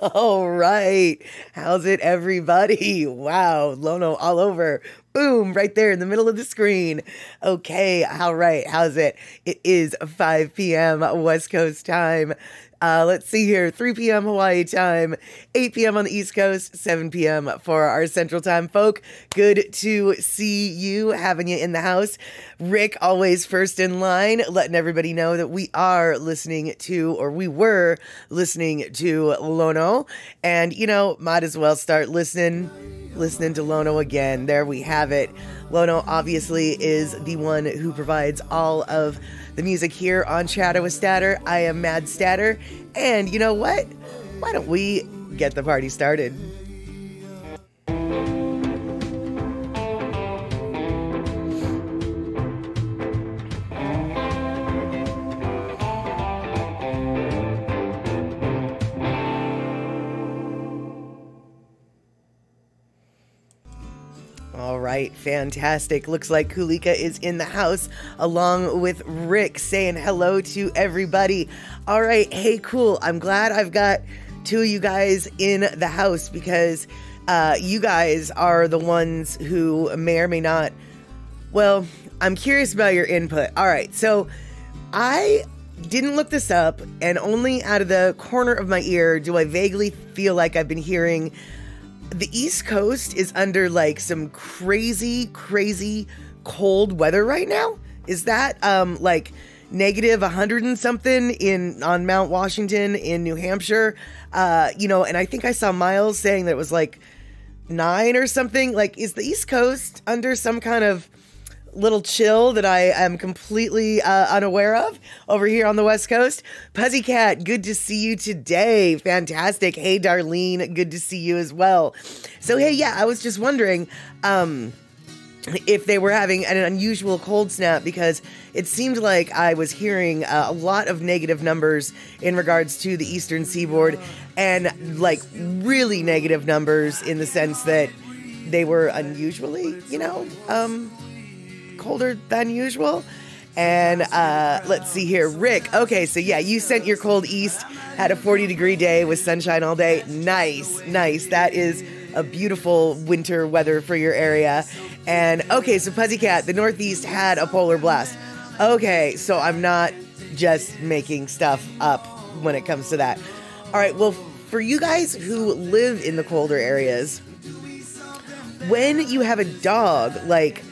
All right. How's it, everybody? Wow, Lono all over. Boom, right there in the middle of the screen. Okay, all right. How's it? It is 5 p.m. West Coast time. Let's see here, 3 p.m. Hawaii time, 8 p.m. on the East Coast, 7 p.m. for our Central Time folk. Good to see you, having you in the house. Rick, always first in line, letting everybody know that we are listening to, or we were listening to Lono. And, you know, might as well start listening to Lono again. There we have it. Lono obviously is the one who provides all of the music here on Chatter with Statter. I am Mad Statter, and you know what? Why don't we get the party started? All right, fantastic. Looks like Kulika is in the house along with Rick saying hello to everybody. All right, hey, cool. I'm glad I've got two of you guys in the house because you guys are the ones who may or may not, well, I'm curious about your input. All right, so I didn't look this up, and only out of the corner of my ear do I vaguely feel like I've been hearing the East Coast is under like some crazy cold weather right now. Is that like negative 100 and something on Mount Washington in New Hampshire? You know, and I think I saw Miles saying that it was like 9 or something. Like, is the East Coast under some kind of little chill that I am completely unaware of over here on the West Coast? Pussycat, good to see you today. Fantastic. Hey, Darlene, good to see you as well. So, hey, yeah, I was just wondering if they were having an unusual cold snap, because it seemed like I was hearing a lot of negative numbers in regards to the Eastern Seaboard, and like really negative numbers in the sense that they were unusually, you know, colder than usual. And let's see here, Rick. Okay, so yeah, you sent your cold east, had a 40-degree day with sunshine all day. Nice. That is a beautiful winter weather for your area. And okay, so Pussycat, the Northeast had a polar blast. Okay, so I'm not just making stuff up when it comes to that. All right, well, for you guys who live in the colder areas, when you have a dog, like,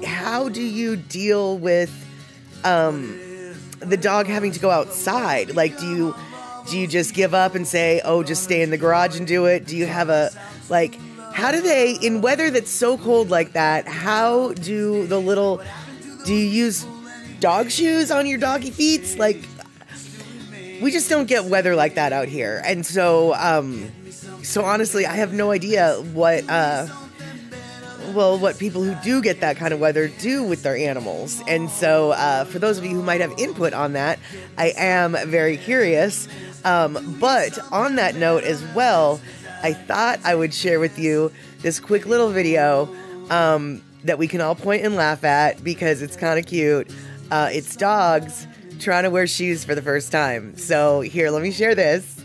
how do you deal with the dog having to go outside? Like, do you just give up and say, oh, just stay in the garage and do it? Do you have how do they, in weather that's so cold like that, how do you use dog shoes on your doggy feet? Like, we just don't get weather like that out here. And so honestly, I have no idea what people who do get that kind of weather do with their animals. And so for those of you who might have input on that, I am very curious. But on that note as well, I thought I would share with you this quick little video that we can all point and laugh at because it's kind of cute. It's dogs trying to wear shoes for the first time. So here, let me share this.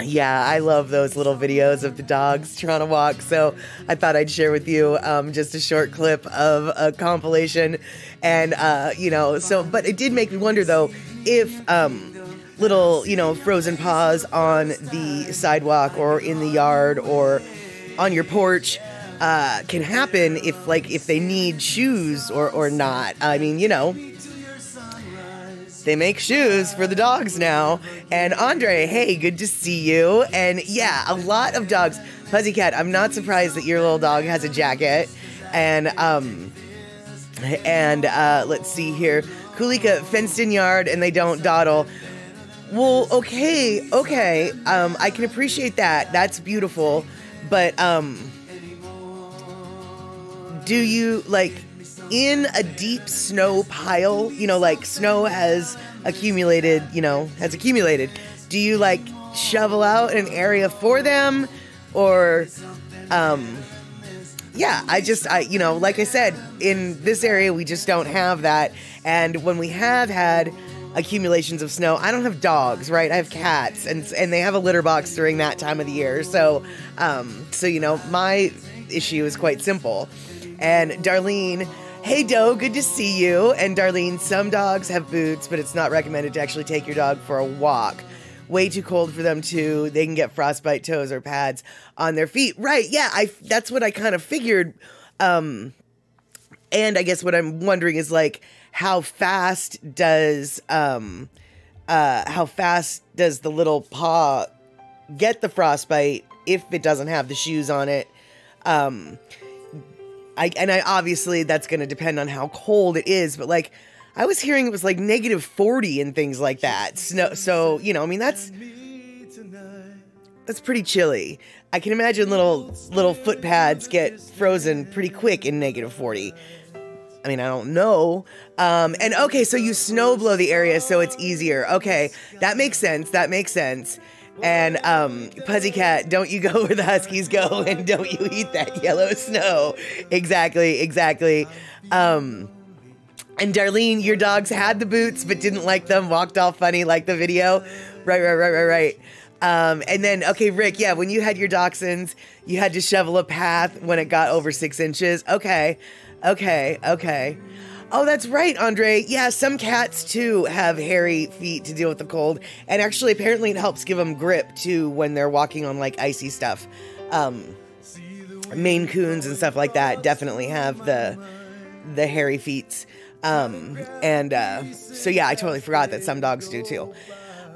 Yeah, I love those little videos of the dogs trying to walk, so I thought I'd share with you just a short clip of a compilation. And, you know, but it did make me wonder, though, if little, you know, frozen paws on the sidewalk or in the yard or on your porch can happen if they need shoes or not. I mean, you know, they make shoes for the dogs now. And Andre, hey, good to see you. And yeah, a lot of dogs. Pussycat, I'm not surprised that your little dog has a jacket. And let's see here. Kulika, fenced in yard and they don't dawdle. Well, okay. I can appreciate that. That's beautiful. But do you, like, in a deep snow pile, you know, like snow has accumulated, do you like shovel out an area for them? Or, yeah, like I said, in this area, we just don't have that. And when we have had accumulations of snow, I don't have dogs, right? I have cats, and they have a litter box during that time of the year. So, my issue is quite simple. And Darlene, hey Doe, good to see you. And Darlene, some dogs have boots, but it's not recommended to actually take your dog for a walk. Way too cold for them too. They can get frostbite toes or pads on their feet. Right, yeah, that's what I kind of figured. And I guess what I'm wondering is, like, how fast does the little paw get the frostbite if it doesn't have the shoes on it? Obviously that's going to depend on how cold it is, but like I was hearing it was like -40 and things like that. Snow, so that's pretty chilly. I can imagine little foot pads get frozen pretty quick in -40. I mean, I don't know. And okay, so you snow blow the area so it's easier. Okay, that makes sense. And Pussycat, don't you go where the Huskies go, and don't you eat that yellow snow. Exactly. And Darlene, your dogs had the boots but didn't like them, walked all funny like the video. Right. And then, okay, Rick, yeah, when you had your dachshunds, you had to shovel a path when it got over 6 inches. Okay. Oh, that's right, Andre. Yeah, some cats, too, have hairy feet to deal with the cold. And actually, apparently, it helps give them grip, too, when they're walking on, like, icy stuff. Maine Coons and stuff like that definitely have the hairy feet. So, yeah, I totally forgot that some dogs do, too.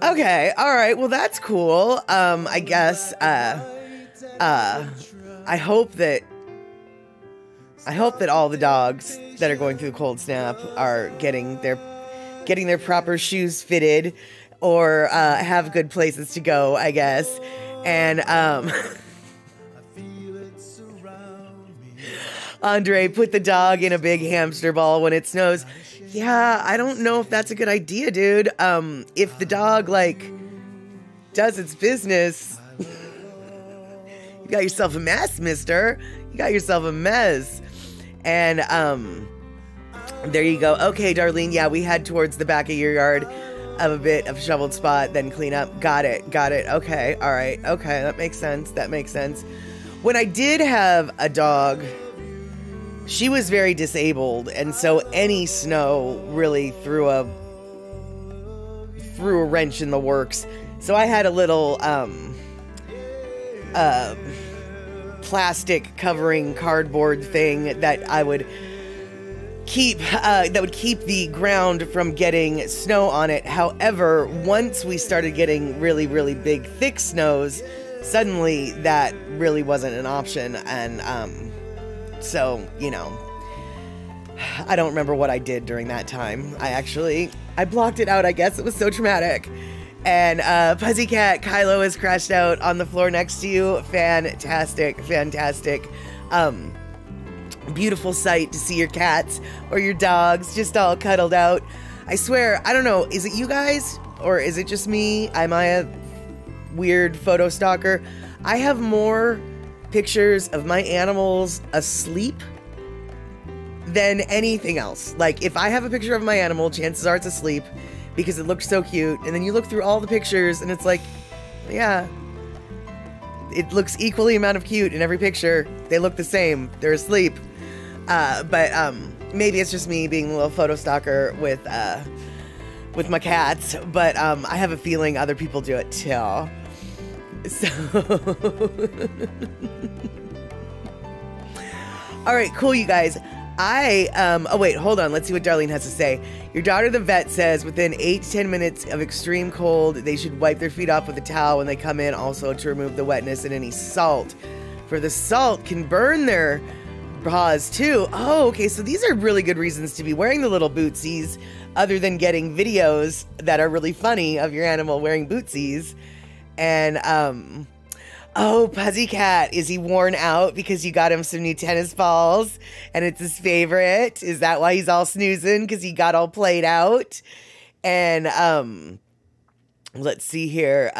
Okay, all right. Well, that's cool. I guess, I hope that all the dogs that are going through the cold snap are getting their proper shoes fitted, or have good places to go, I guess. And Andre, put the dog in a big hamster ball when it snows. Yeah, I don't know if that's a good idea, dude. If the dog, like, does its business, you got yourself a mess, mister. You got yourself a mess. And there you go. Okay, Darlene, yeah, we head towards the back of your yard of a bit of shoveled spot, then clean up. Got it. Okay, all right. Okay, that makes sense. When I did have a dog, she was very disabled, and so any snow really threw a wrench in the works. So I had a little plastic covering cardboard thing that I would keep the ground from getting snow on it. However, once we started getting really, really big, thick snows, suddenly that really wasn't an option. And so, I don't remember what I did during that time. I blocked it out, I guess. It was so traumatic. And Pussycat, Kylo is crashed out on the floor next to you. Fantastic. Beautiful sight to see your cats or your dogs just all cuddled out. I swear, I don't know, is it you guys or is it just me? Am I a weird photo stalker? I have more pictures of my animals asleep than anything else. Like, if I have a picture of my animal, chances are it's asleep because it looks so cute. And then you look through all the pictures and it's like, yeah, it looks equally amount of cute in every picture. They look the same. They're asleep. But maybe it's just me being a little photo stalker with my cats. But I have a feeling other people do it too. So, all right, cool, you guys. Oh wait, hold on. Let's see what Darlene has to say. Your daughter, the vet, says within 8 to 10 minutes of extreme cold, they should wipe their feet off with a towel when they come in, also to remove the wetness and any salt. For the salt can burn their paws too. Oh, okay, so these are really good reasons to be wearing the little bootsies, other than getting videos that are really funny of your animal wearing bootsies. And, oh, Pussycat, is he worn out because you got him some new tennis balls and it's his favorite? Is that why he's all snoozing? Because he got all played out? And, let's see here.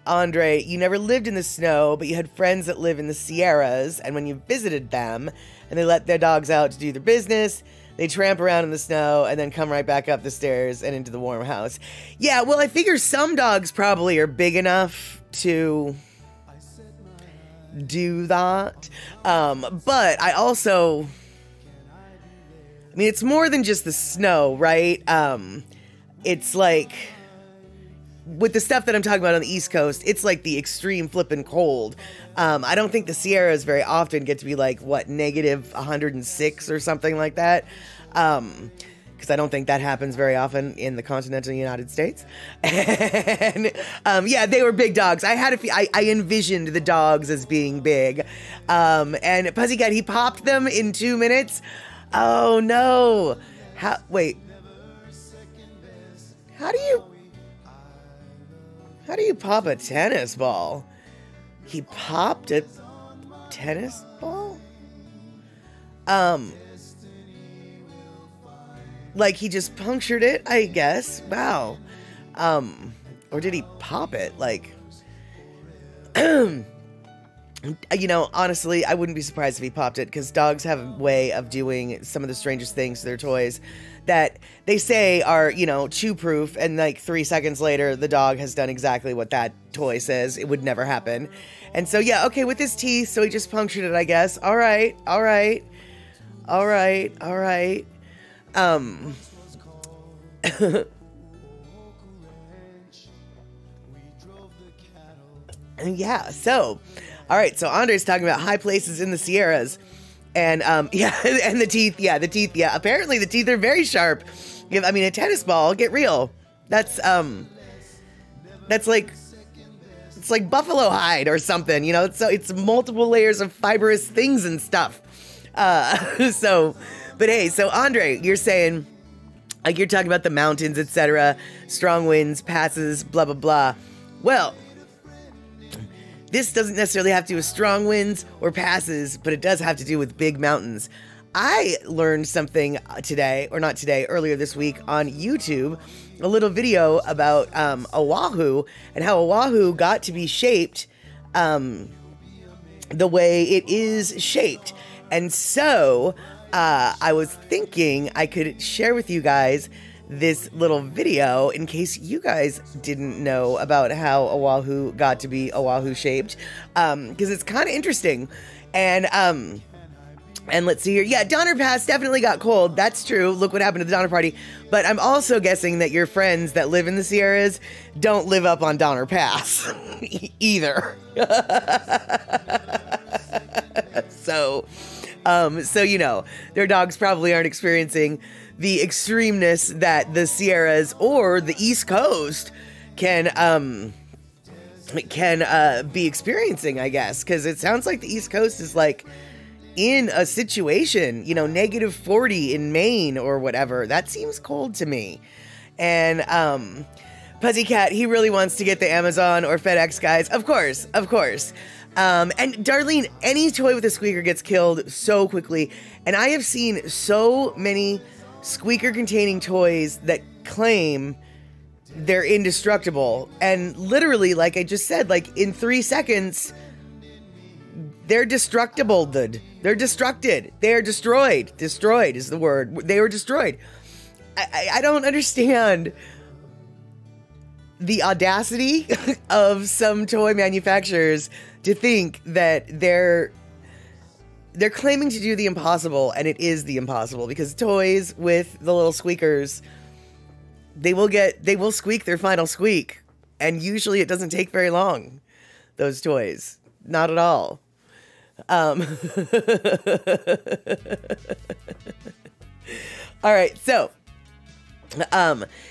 Andre, you never lived in the snow, but you had friends that live in the Sierras, and when you visited them and they let their dogs out to do their business, they tramp around in the snow and then come right back up the stairs and into the warm house. Yeah, well, I figure some dogs probably are big enough to do that. But I also, I mean, it's more than just the snow, right? It's like, with the stuff that I'm talking about on the East Coast, it's like the extreme flipping cold. I don't think the Sierras very often get to be like, what, negative 106 or something like that. Because I don't think that happens very often in the continental United States. And yeah, they were big dogs. I envisioned the dogs as being big. And Pussycat, he popped them in 2 minutes. Oh no. Wait. How do you pop a tennis ball? He popped a tennis ball? Like he just punctured it, I guess. Wow. Or did he pop it? Like, you know, honestly, I wouldn't be surprised if he popped it, because dogs have a way of doing some of the strangest things to their toys that they say are, you know, chew-proof, and like 3 seconds later, the dog has done exactly what that toy says it would never happen. And so, yeah, okay, with his teeth, so he just punctured it, I guess. All right. Yeah, so, all right, so Andre's talking about high places in the Sierras. And, yeah, and the teeth, yeah, apparently the teeth are very sharp. I mean, a tennis ball, get real. That's like, it's like buffalo hide or something, you know? It's multiple layers of fibrous things and stuff. So, but hey, so Andre, you're saying, like, you're talking about the mountains, etc., strong winds, passes, blah, blah, blah. Well, this doesn't necessarily have to do with strong winds or passes, but it does have to do with big mountains. I learned something today, or not today, earlier this week on YouTube, a little video about Oahu and how Oahu got to be shaped the way it is shaped. And so I was thinking I could share with you guys this little video in case you guys didn't know about how Oahu got to be Oahu shaped, because it's kind of interesting. And let's see here. Yeah, Donner Pass definitely got cold. That's true. Look what happened to the Donner Party. But I'm also guessing that your friends that live in the Sierras don't live up on Donner Pass either. So, you know, their dogs probably aren't experiencing the extremeness that the Sierras or the East Coast can be experiencing, I guess, because it sounds like the East Coast is like in a situation, you know, negative 40 in Maine or whatever. That seems cold to me. And Pussycat, he really wants to get the Amazon or FedEx guys. Of course. And Darlene, any toy with a squeaker gets killed so quickly. And I have seen so many squeaker containing toys that claim they're indestructible. And literally, like I just said, like in 3 seconds, they're destructible. They're destructed. They are destroyed. Destroyed is the word. They were destroyed. I don't understand the audacity of some toy manufacturers to think that they're claiming to do the impossible, and it is the impossible, because toys with the little squeakers, they will squeak their final squeak, and usually it doesn't take very long, those toys. Not at all. All right, so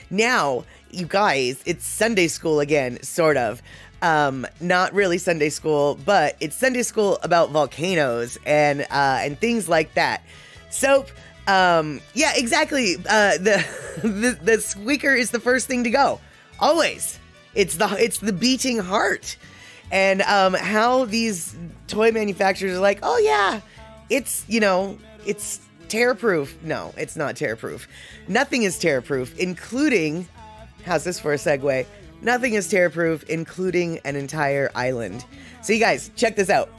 now, you guys, it's Sunday school again, sort of. Not really Sunday school, but it's Sunday school about volcanoes and things like that. Soap. Yeah, exactly. The squeaker is the first thing to go. Always. It's the beating heart. And how these toy manufacturers are like, oh yeah, it's tear-proof. No, it's not tear-proof. Nothing is tear-proof, including, how's this for a segue? Nothing is tear-proof, including an entire island. So you guys, check this out.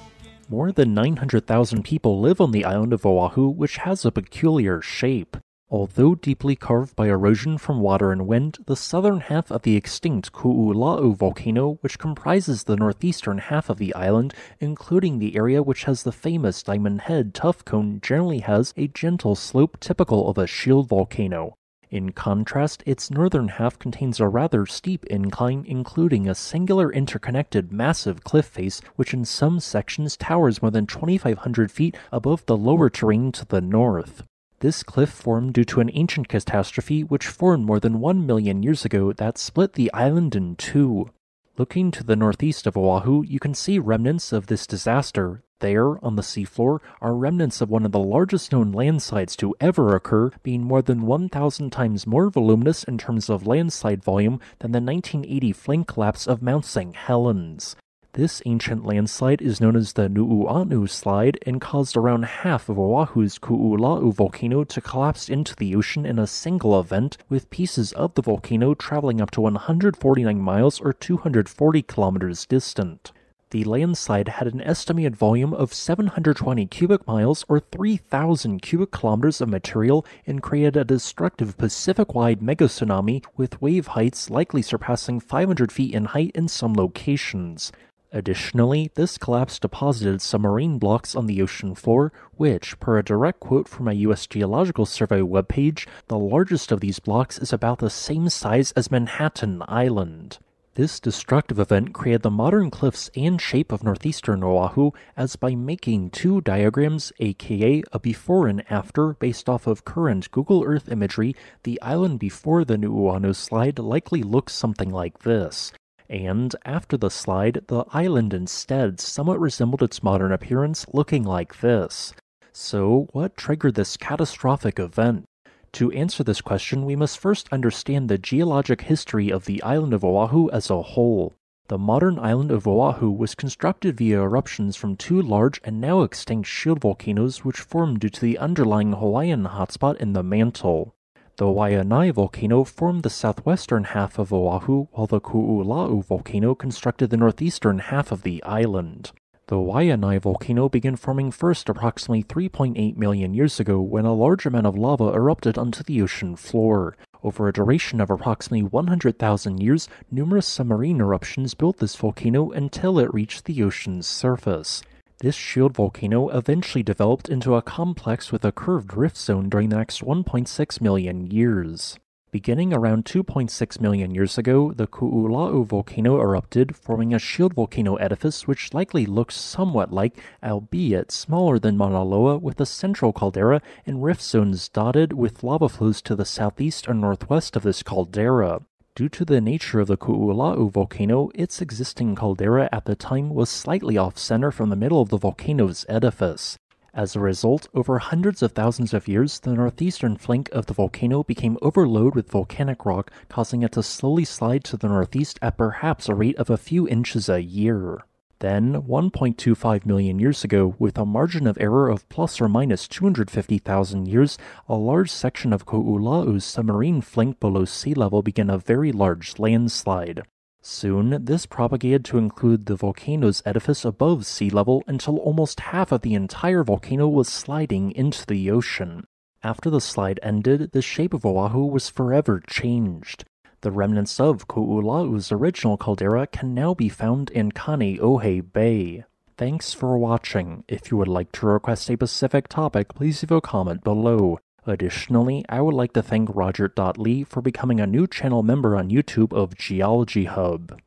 More than 900,000 people live on the island of Oahu, which has a peculiar shape. Although deeply carved by erosion from water and wind, the southern half of the extinct Ku'ula'u volcano, which comprises the northeastern half of the island, including the area which has the famous Diamond Head tuff cone, generally has a gentle slope typical of a shield volcano. In contrast, its northern half contains a rather steep incline, including a singular interconnected massive cliff face, which in some sections towers more than 2,500 feet above the lower terrain to the north. This cliff formed due to an ancient catastrophe which formed more than 1 million years ago that split the island in two. Looking to the northeast of Oahu, you can see remnants of this disaster. There, on the seafloor, are remnants of one of the largest known landslides to ever occur, being more than 1,000 times more voluminous in terms of landslide volume than the 1980 flank collapse of Mount St. Helens. This ancient landslide is known as the Nu'uanu slide and caused around half of Oahu's Ku'ula'u volcano to collapse into the ocean in a single event, with pieces of the volcano traveling up to 149 miles or 240 kilometers distant. The landslide had an estimated volume of 720 cubic miles or 3,000 cubic kilometers of material and created a destructive Pacific-wide megatsunami with wave heights likely surpassing 500 feet in height in some locations. Additionally, this collapse deposited some marine blocks on the ocean floor, which, per a direct quote from a U.S. Geological Survey webpage, the largest of these blocks is about the same size as Manhattan Island. This destructive event created the modern cliffs and shape of northeastern Oahu, as by making two diagrams, aka a before and after, based off of current Google Earth imagery, the island before the Nu'uanu slide likely looks something like this. And, after the slide, the island instead somewhat resembled its modern appearance, looking like this. So, what triggered this catastrophic event? To answer this question, we must first understand the geologic history of the island of Oahu as a whole. The modern island of Oahu was constructed via eruptions from two large and now extinct shield volcanoes which formed due to the underlying Hawaiian hotspot in the mantle. The Waianae volcano formed the southwestern half of Oahu, while the Ku'ula'u volcano constructed the northeastern half of the island. The Waianae volcano began forming first approximately 3.8 million years ago when a large amount of lava erupted onto the ocean floor. Over a duration of approximately 100,000 years, numerous submarine eruptions built this volcano until it reached the ocean's surface. This shield volcano eventually developed into a complex with a curved rift zone during the next 1.6 million years. Beginning around 2.6 million years ago, the Ku'ula'u volcano erupted, forming a shield volcano edifice which likely looks somewhat like, albeit smaller than Mauna Loa, with a central caldera and rift zones dotted with lava flows to the southeast and northwest of this caldera. Due to the nature of the Ku'ula'u volcano, its existing caldera at the time was slightly off-center from the middle of the volcano's edifice. As a result, over hundreds of thousands of years, the northeastern flank of the volcano became overloaded with volcanic rock, causing it to slowly slide to the northeast at perhaps a rate of a few inches a year. Then, 1.25 million years ago, with a margin of error of plus or minus 250,000 years, a large section of Ku'ula'u's submarine flank below sea level began a very large landslide. Soon, this propagated to include the volcano's edifice above sea level until almost half of the entire volcano was sliding into the ocean. After the slide ended, the shape of Oahu was forever changed. The remnants of Ku'ula'u's original caldera can now be found in Kaneohe Bay. Thanks for watching. If you would like to request a specific topic, please leave a comment below. Additionally, I would like to thank Roger.Lee for becoming a new channel member on YouTube of Geology Hub.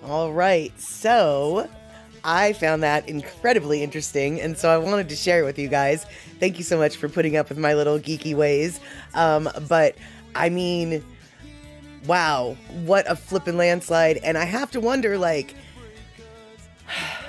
All right, so I found that incredibly interesting, and so I wanted to share it with you guys. Thank you so much for putting up with my little geeky ways. But I mean, wow, what a flippin' landslide. And I have to wonder, like,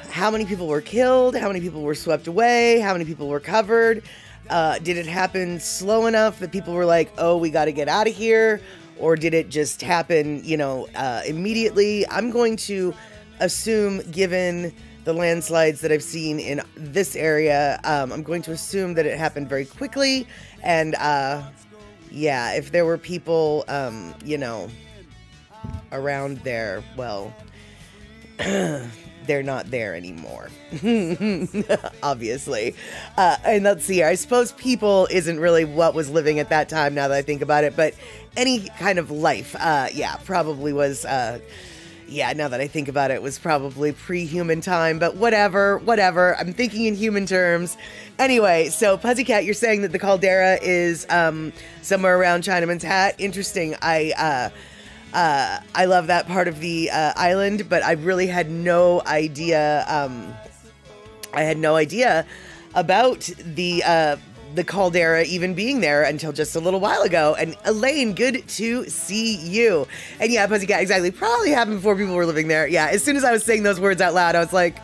how many people were killed? How many people were swept away? How many people were covered? Did it happen slow enough that people were like, oh, we got to get out of here? Or did it just happen, you know, immediately? I'm going to assume, given the landslides that I've seen in this area, I'm going to assume that it happened very quickly. And, yeah, if there were people, you know, around there, well, they're not there anymore, obviously. And let's see, I suppose people isn't really what was living at that time now that I think about it, but any kind of life, yeah, probably was, yeah, now that I think about it, was probably pre-human time, but whatever, I'm thinking in human terms. Anyway, so Pussycat, you're saying that the caldera is somewhere around Chinaman's Hat. Interesting. I love that part of the island, but I really had no idea. I had no idea about the caldera even being there until just a little while ago. And Elaine, good to see you. And yeah, Pussycat, exactly. Probably happened before people were living there. Yeah, as soon as I was saying those words out loud, I was like,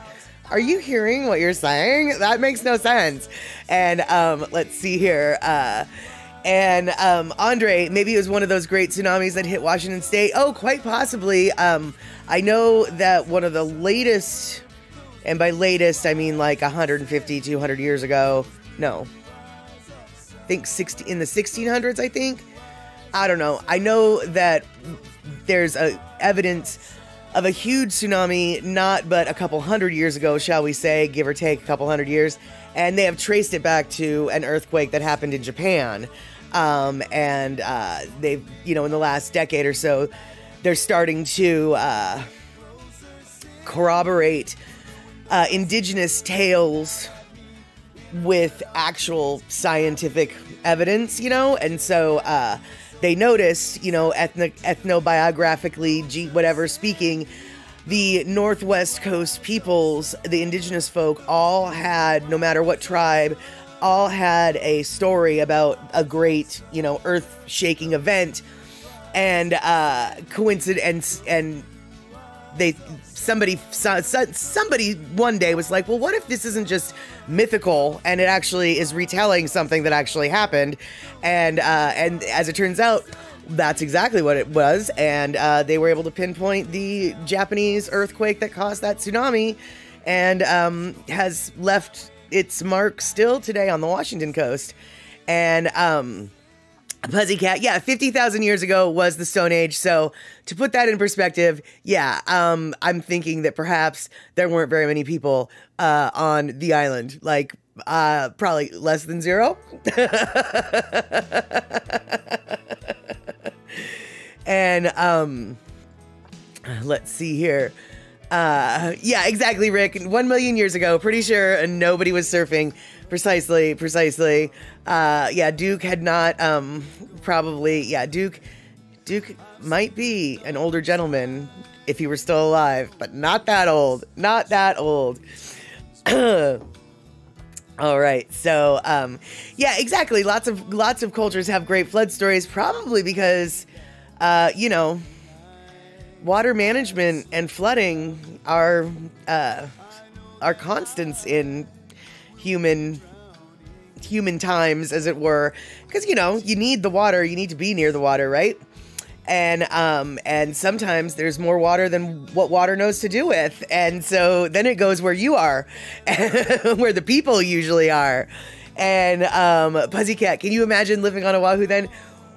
are you hearing what you're saying? That makes no sense. And let's see here. And Andre, maybe it was one of those great tsunamis that hit Washington State. Oh, quite possibly. I know that one of the latest, and by latest, I mean like 150, 200 years ago. No. I think in the 1600s, I think. I don't know. I know that there's evidence of a huge tsunami, not but a couple hundred years ago, shall we say, give or take a couple hundred years. And they have traced it back to an earthquake that happened in Japan. And they've, you know, in the last decade or so, they're starting to corroborate indigenous tales with actual scientific evidence, you know? And so they noticed, you know, ethnobiographically, whatever speaking, the Northwest Coast peoples, the indigenous folk, all had, no matter what tribe, all had a story about a great, you know, earth-shaking event. And coincidence, and somebody one day was like, well, what if this isn't just mythical and it actually is retelling something that actually happened? And as it turns out, that's exactly what it was. And they were able to pinpoint the Japanese earthquake that caused that tsunami, and has left its mark still today on the Washington coast. And Pussycat, yeah, 50,000 years ago was the Stone Age. So to put that in perspective, yeah, I'm thinking that perhaps there weren't very many people on the island, like probably less than zero. And let's see here. Yeah, exactly, Rick. 1 million years ago, pretty sure nobody was surfing. Precisely. Yeah, Duke had not, probably, yeah, Duke might be an older gentleman if he were still alive, but not that old. All right, so, yeah, exactly. Lots of cultures have great flood stories, probably because, you know, water management and flooding are constants in human times, as it were, because, you know, you need the water, you need to be near the water, right? And sometimes there's more water than what water knows to do with, and so then it goes where you are, where the people usually are. And Pussycat, can you imagine living on Oahu then?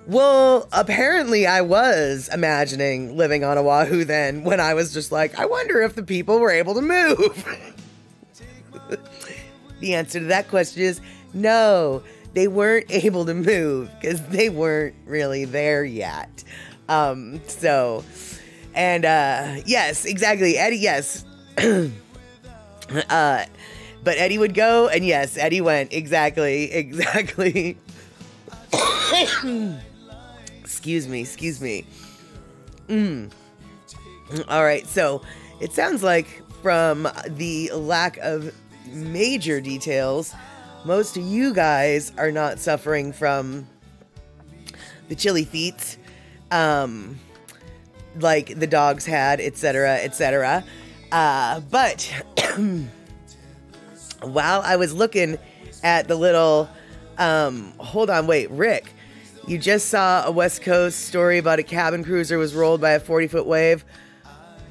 Well, apparently I was imagining living on Oahu then, when I was just like, I wonder if the people were able to move. The answer to that question is no, they weren't able to move because they weren't really there yet. So, and yes, exactly, Eddie, yes. But Eddie would go, and yes, Eddie went, exactly. Excuse me. All right, so it sounds like from the lack of major details, most of you guys are not suffering from the chilly feet, like the dogs had, etc., etc. But while I was looking at the little, hold on, wait, Rick, you just saw a West Coast story about a cabin cruiser was rolled by a 40-foot wave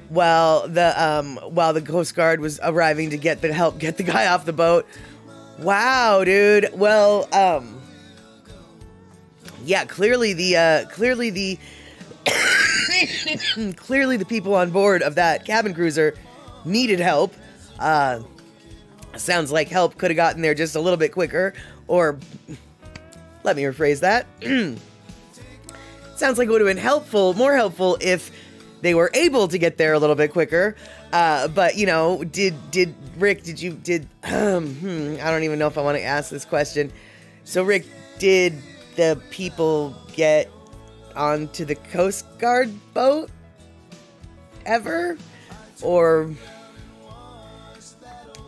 while the Coast Guard was arriving to get the guy off the boat. Wow, dude. Well, yeah, clearly the clearly the people on board of that cabin cruiser needed help. Sounds like help could have gotten there just a little bit quicker, or let me rephrase that. Sounds like it would have been more helpful if they were able to get there a little bit quicker. But you know, did Rick, I don't even know if I want to ask this question. So Rick, did the people get onto the Coast Guard boat ever?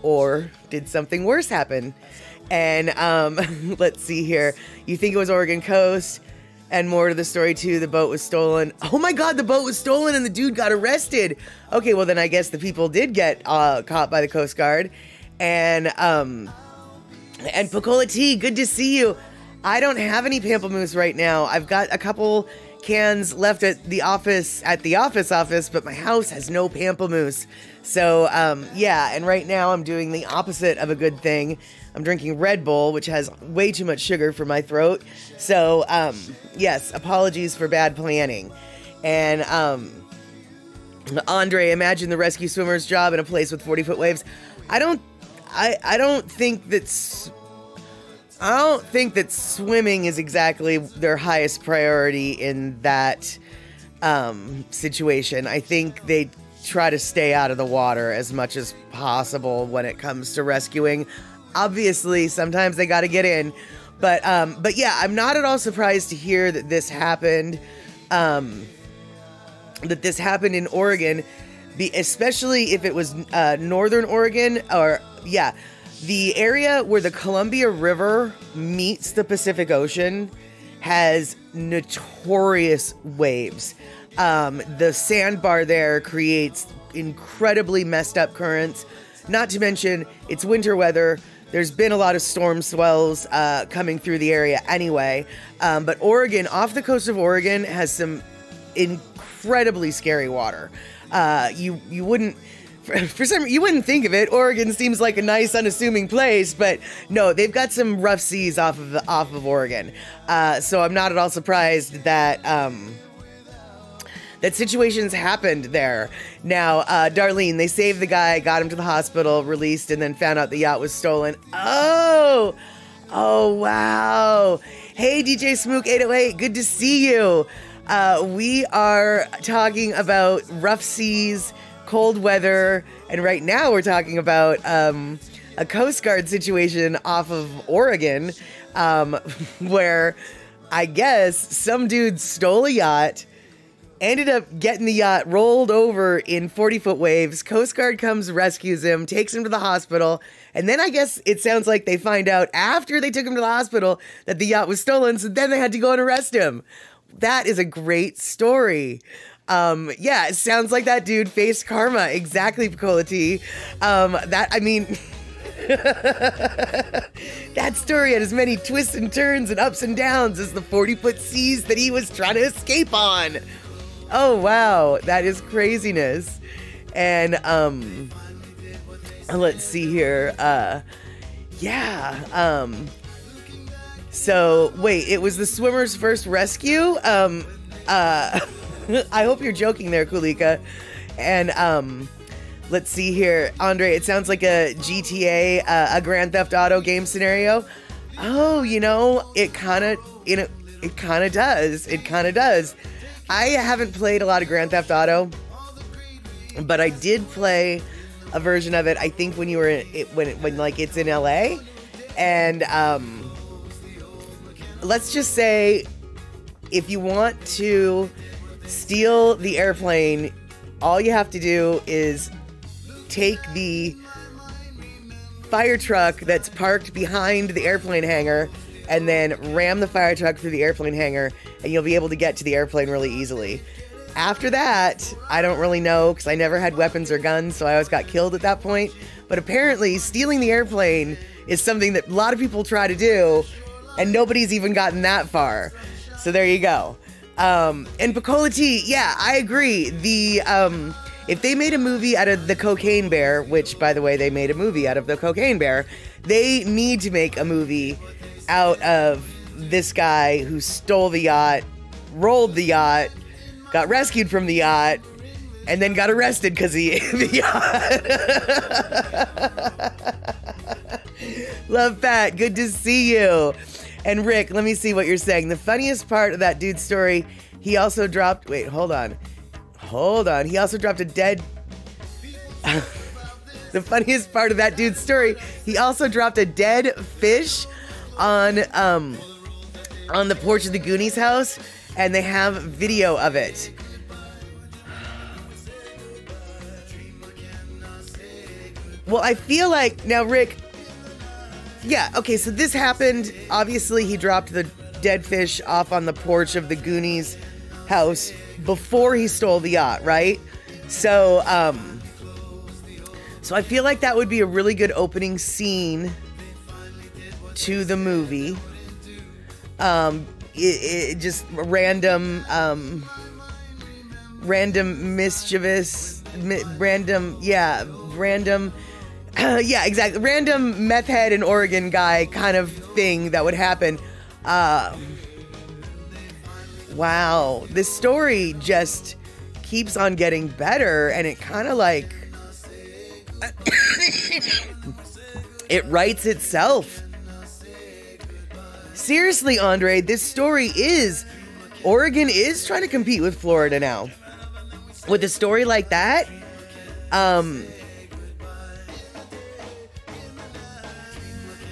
Or did something worse happen? And let's see here. You think it was Oregon coast? And more to the story too, the boat was stolen. Oh my God, the boat was stolen and the dude got arrested. Okay, well then I guess the people did get caught by the Coast Guard. And Pocola T, good to see you. I don't have any pamplemousse right now. I've got a couple cans left at the office, but my house has no pamplemousse. So, yeah, and right now I'm doing the opposite of a good thing. I'm drinking Red Bull, which has way too much sugar for my throat. So, yes, apologies for bad planning. And, Andre, imagine the rescue swimmer's job in a place with 40-foot waves. I don't think that swimming is exactly their highest priority in that situation. I think they try to stay out of the water as much as possible when it comes to rescuing. Obviously, sometimes they got to get in, but yeah, I'm not at all surprised to hear that this happened. That this happened in Oregon, especially if it was northern Oregon, or yeah. The area where the Columbia River meets the Pacific Ocean has notorious waves. The sandbar there creates incredibly messed up currents. Not to mention, it's winter weather. There's been a lot of storm swells coming through the area anyway. But Oregon, off the coast of Oregon, has some incredibly scary water. You wouldn't... For some, you wouldn't think of it. Oregon seems like a nice, unassuming place, but no, they've got some rough seas off of Oregon. So I'm not at all surprised that that situations happened there. Now, Darlene, they saved the guy, got him to the hospital, released, and then found out the yacht was stolen. Oh wow! Hey, DJ Smook 808, good to see you. We are talking about rough seas, cold weather, and right now we're talking about a Coast Guard situation off of Oregon, where I guess some dude stole a yacht, ended up getting the yacht rolled over in 40-foot waves. Coast Guard comes, rescues him, takes him to the hospital, and then I guess it sounds like they find out after they took him to the hospital that the yacht was stolen, so then they had to go and arrest him. That is a great story. Yeah, it sounds like that dude faced karma. Exactly, Picola T. That story had as many twists and turns and ups and downs as the 40-foot seas that he was trying to escape on. Oh, wow. That is craziness. And, let's see here. Yeah. So, wait, it was the swimmer's first rescue? I hope you're joking there, Kulika. And let's see here, Andre. It sounds like a GTA, a Grand Theft Auto game scenario. Oh, it kind of does. It kind of does. I haven't played a lot of Grand Theft Auto, but I did play a version of it. I think when you were when like it's in LA, and let's just say, if you want to steal the airplane, all you have to do is take the fire truck that's parked behind the airplane hangar and then ram the fire truck through the airplane hangar, and you'll be able to get to the airplane really easily. After that, I don't really know, because I never had weapons or guns, so I always got killed at that point. But apparently, stealing the airplane is something that a lot of people try to do, and nobody's even gotten that far. So there you go. And Picola T, yeah, I agree. If they made a movie out of the Cocaine Bear, which, by the way, they made a movie out of the Cocaine Bear, they need to make a movie out of this guy who stole the yacht, rolled the yacht, got rescued from the yacht, and then got arrested because he ate the yacht. Love Pat, good to see you. And Rick, let me see what you're saying. The funniest part of that dude's story, he also dropped, wait, hold on. He also dropped a dead, the funniest part of that dude's story, he also dropped a dead fish on the porch of the Goonies house, and they have video of it. Well, I feel like, now Rick, yeah, okay, so this happened, obviously he dropped the dead fish off on the porch of the Goonies house before he stole the yacht, right? So, so I feel like that would be a really good opening scene to the movie. It just random mischievous, yeah, exactly. Random meth head in Oregon guy kind of thing that would happen. Wow, this story just keeps on getting better, and it kind of like it writes itself. Seriously, Andre, this story is, Oregon is trying to compete with Florida now. With a story like that,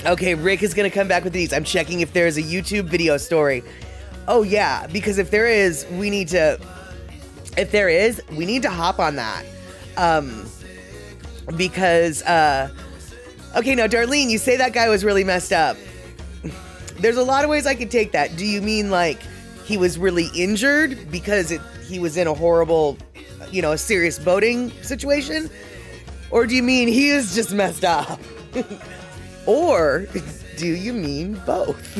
okay, Rick is going to come back with these. I'm checking if there's a YouTube video story. Oh, yeah, because if there is, we need to hop on that. Because, okay, now, Darlene, you say that guy was really messed up. There's a lot of ways I could take that. Do you mean, like, he was really injured because he was in a horrible, a serious boating situation? Or do you mean he is just messed up? Or do you mean both?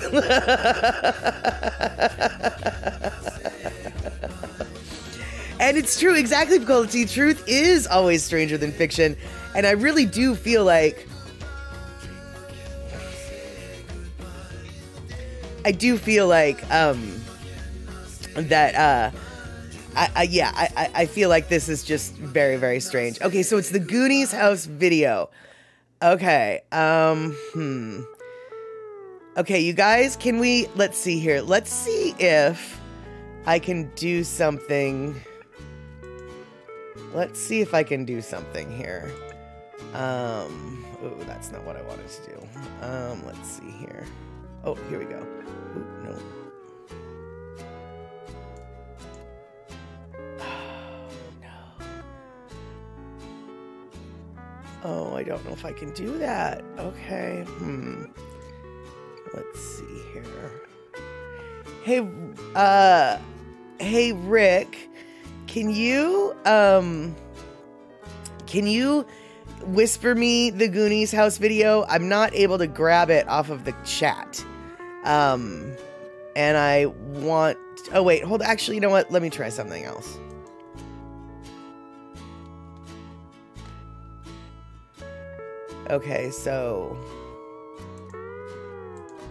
And it's true, exactly, Picola. Truth is always stranger than fiction. And I really do feel like, I feel like this is just very, very strange. Okay, so it's the Goonies house video. Okay, okay, you guys, let's see here. Let's see if I can do something. Let's see if I can do something here. Oh, that's not what I wanted to do. Let's see here. Oh, here we go. Ooh, no. Oh, no. Oh, I don't know if I can do that. Okay. Let's see here. Hey, Rick, can you whisper me the Goonies house video? I'm not able to grab it off of the chat. And I want, oh wait, hold, actually, you know what? Let me try something else. Okay, so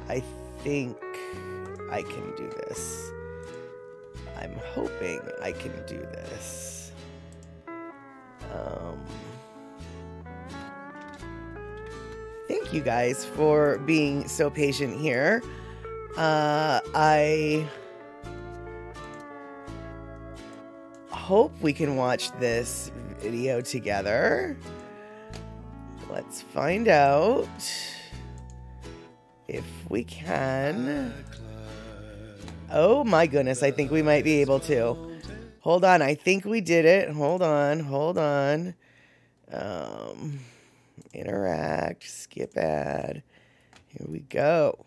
I think I can do this. I'm hoping I can do this. Thank you guys for being so patient here. I hope we can watch this video together. Let's find out if we can. Oh my goodness, I think we might be able to. Hold on, I think we did it. Hold on. Interact, skip ad. Here we go.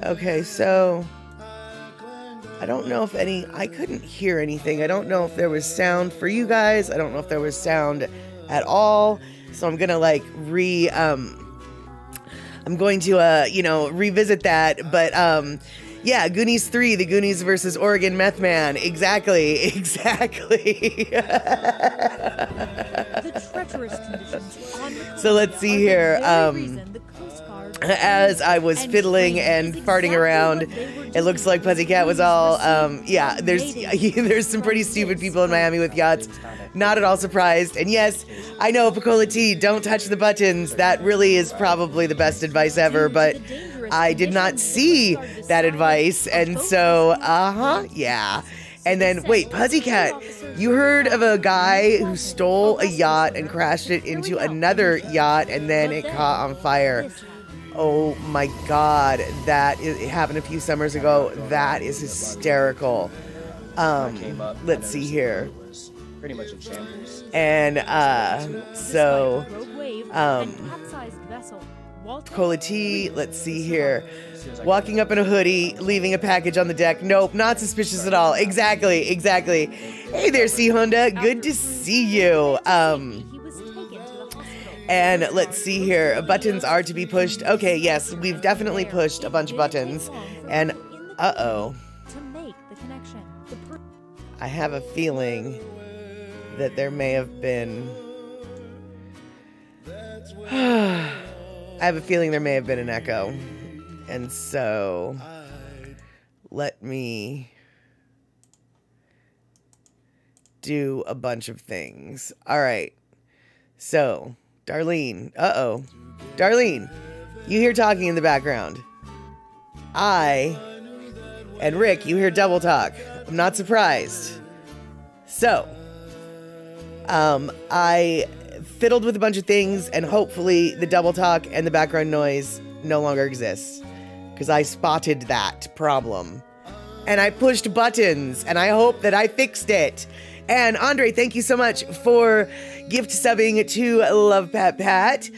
Okay, so I don't know if I couldn't hear anything. I don't know if there was sound for you guys. I don't know if there was sound at all. So I'm gonna like I'm going to you know, revisit that. But yeah, Goonies 3, The Goonies versus Oregon Meth Man. Exactly. The treacherous conditions on the So let's see here. As I was fiddling and farting around, it looks like Pussycat was all, yeah, there's some pretty stupid people in Miami with yachts. Not at all surprised. And yes, I know, Picola T, don't touch the buttons. That really is probably the best advice ever, but I did not see that advice. And so, yeah. And then, wait, Pussycat, you heard of a guy who stole a yacht and crashed it into another yacht and then it caught on fire. Oh my God, it happened a few summers ago. That is hysterical. Let's see here. Pretty much in shambles. And so, Cola T, let's see here. Walking up in a hoodie, leaving a package on the deck. Nope, not suspicious at all. Exactly. Hey there, C Honda. Good to see you. And let's see here. Buttons are to be pushed. Okay, yes, we've definitely pushed a bunch of buttons. And uh-oh. I have a feeling that there may have been... I have a feeling there may have been an echo. And so... let me... do a bunch of things. All right. So... Darlene, Darlene, you hear talking in the background. And Rick, you hear double talk. I'm not surprised. So, I fiddled with a bunch of things, and hopefully the double talk and the background noise no longer exists. Because I spotted that problem. And I pushed buttons, and I hope that I fixed it. And Andre, thank you so much for gift subbing to Love Pat Pat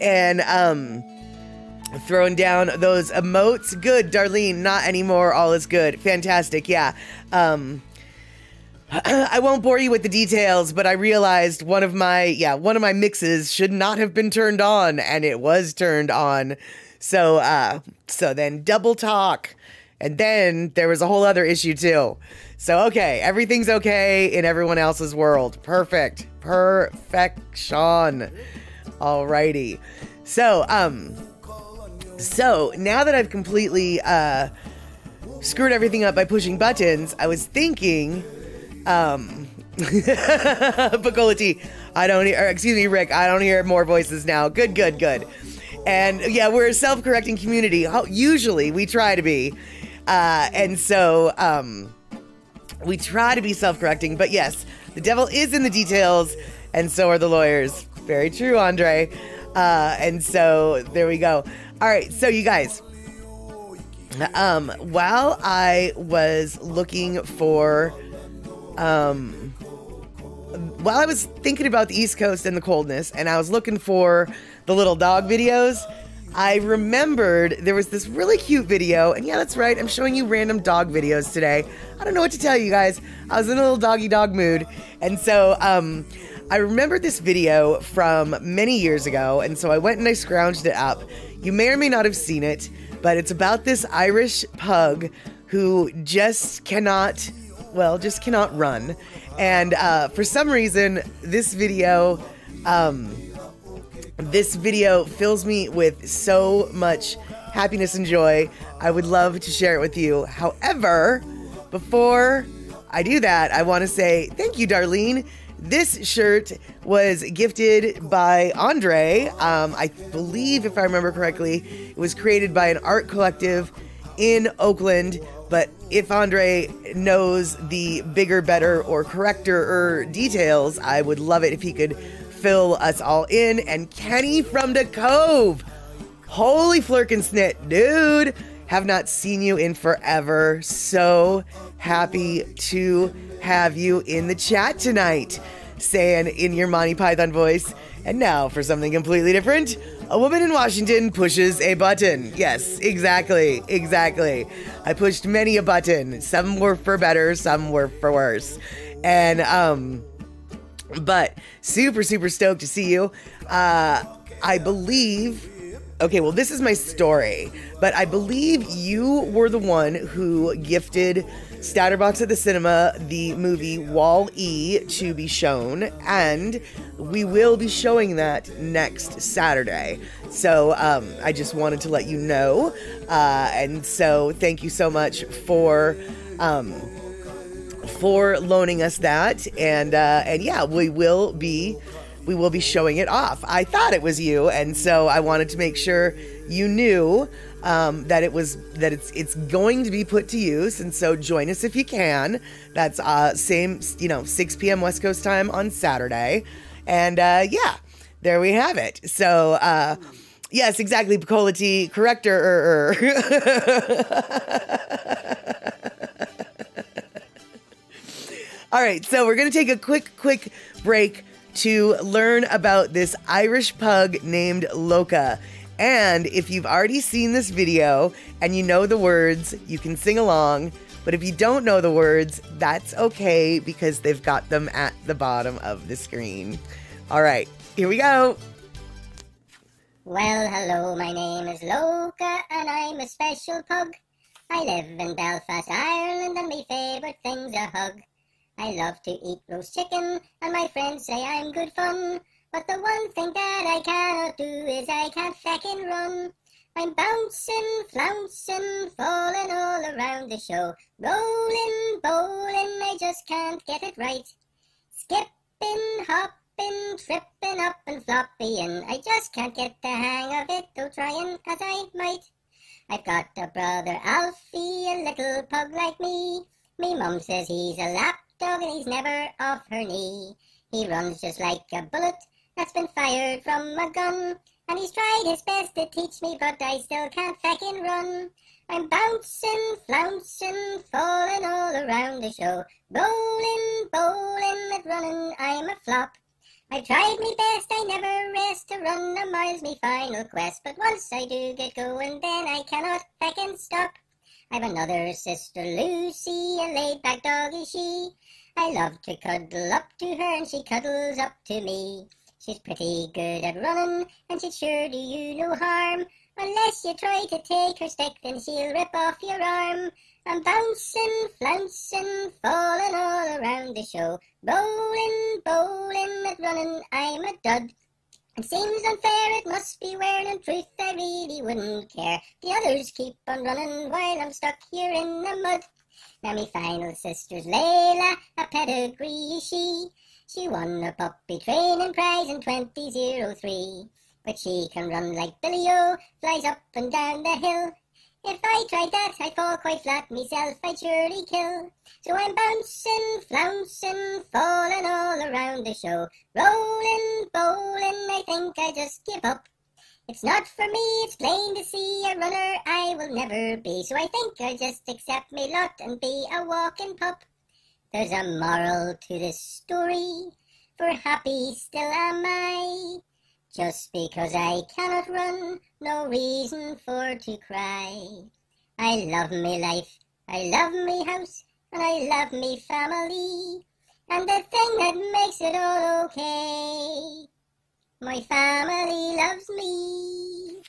and throwing down those emotes. Good, Darlene, not anymore. All is good. Fantastic. Yeah. I won't bore you with the details, but I realized one of my mixes should not have been turned on, and it was turned on. So then double talk. And then there was a whole other issue too. So, okay, everything's okay in everyone else's world. Perfect. Perfection. Alrighty. So now that I've completely screwed everything up by pushing buttons, I was thinking, Picola T, Rick, I don't hear more voices now. Good. And yeah, we're a self-correcting community. Usually we try to be. And so, we try to be self-correcting, but yes, the devil is in the details, and so are the lawyers. Very true, Andre. And so, there we go. All right, so you guys, while I was looking for, while I was thinking about the East Coast and the coldness, and I was looking for the little dog videos, I remembered there was this really cute video, and yeah, that's right, I'm showing you random dog videos today. I don't know what to tell you guys. I was in a little doggy dog mood, and so I remembered this video from many years ago, and so I went and I scrounged it up. You may or may not have seen it, but it's about this Irish pug who just cannot run. And for some reason, this video fills me with so much happiness and joy. I would love to share it with you. However, before I do that, I want to say thank you, Darlene. This shirt was gifted by Andre. I believe, if I remember correctly, it was created by an art collective in Oakland. But if Andre knows the bigger, better, or correcter details, I would love it if he could fill us all in. And Kenny from the Cove. Holy flirkinsnit, dude. Have not seen you in forever. So happy to have you in the chat tonight. Saying in your Monty Python voice, and now for something completely different. A woman in Washington pushes a button. Yes, exactly. I pushed many a button. Some were for better, some were for worse. And, but super stoked to see you. I believe, okay, well, this is my story, but I believe you were the one who gifted Statterbox at the Cinema the movie Wall-E to be shown, and we will be showing that next Saturday. So I just wanted to let you know, and so thank you so much for loaning us that, and yeah, we will be showing it off. I thought it was you, and so I wanted to make sure you knew that it's going to be put to use, and so join us if you can. That's same 6 p.m. West Coast time on Saturday, and yeah, there we have it. So yes, exactly, Picolati, corrector. All right, so we're gonna take a quick break to learn about this Irish pug named Loca. And if you've already seen this video and you know the words, you can sing along. But if you don't know the words, that's okay because they've got them at the bottom of the screen. All right, here we go. Well, hello, my name is Loca and I'm a special pug. I live in Belfast, Ireland, and my favourite thing's a hug. I love to eat roast chicken and my friends say I'm good fun. But the one thing that I cannot do is I can't feckin' run. I'm bouncing, flouncing, falling all around the show. Rolling, bowling, I just can't get it right. Skipping, hopping, tripping up and flopping. I just can't get the hang of it, though trying as I might. I've got a brother Alfie, a little pug like me. Me mum says he's a lapdog and he's never off her knee. He runs just like a bullet that's been fired from a gun, and he's tried his best to teach me, but I still can't feckin' run. I'm bouncing, flouncing, falling all around the show. Rolling, bowling, at running, I'm a flop. I've tried me best, I never rest to run a mile's me final quest, but once I do get going, then I cannot feckin' stop. I've another sister Lucy, a laid-back doggy she. I love to cuddle up to her and she cuddles up to me. She's pretty good at running, and she'd sure do you no harm. Unless you try to take her stick, then she'll rip off your arm. I'm bouncing, flouncing, falling all around the show. Rolling, bowling, at running, I'm a dud. It seems unfair, it must be where in truth I really wouldn't care. The others keep on running while I'm stuck here in the mud. Now me final sister's Layla, a pedigree is she. She won a puppy training prize in 2003. But she can run like Billy-O, flies up and down the hill. If I tried that, I'd fall quite flat myself, I'd surely kill. So I'm bouncing, flouncing, falling all around the show. Rolling, bowling, I think I just give up. It's not for me, it's plain to see, a runner I will never be. So I think I'll just accept me lot and be a walking pup. There's a moral to this story, for happy still am I. Just because I cannot run, no reason for to cry. I love me life, I love me house, and I love me family. And the thing that makes it all okay, my family loves me.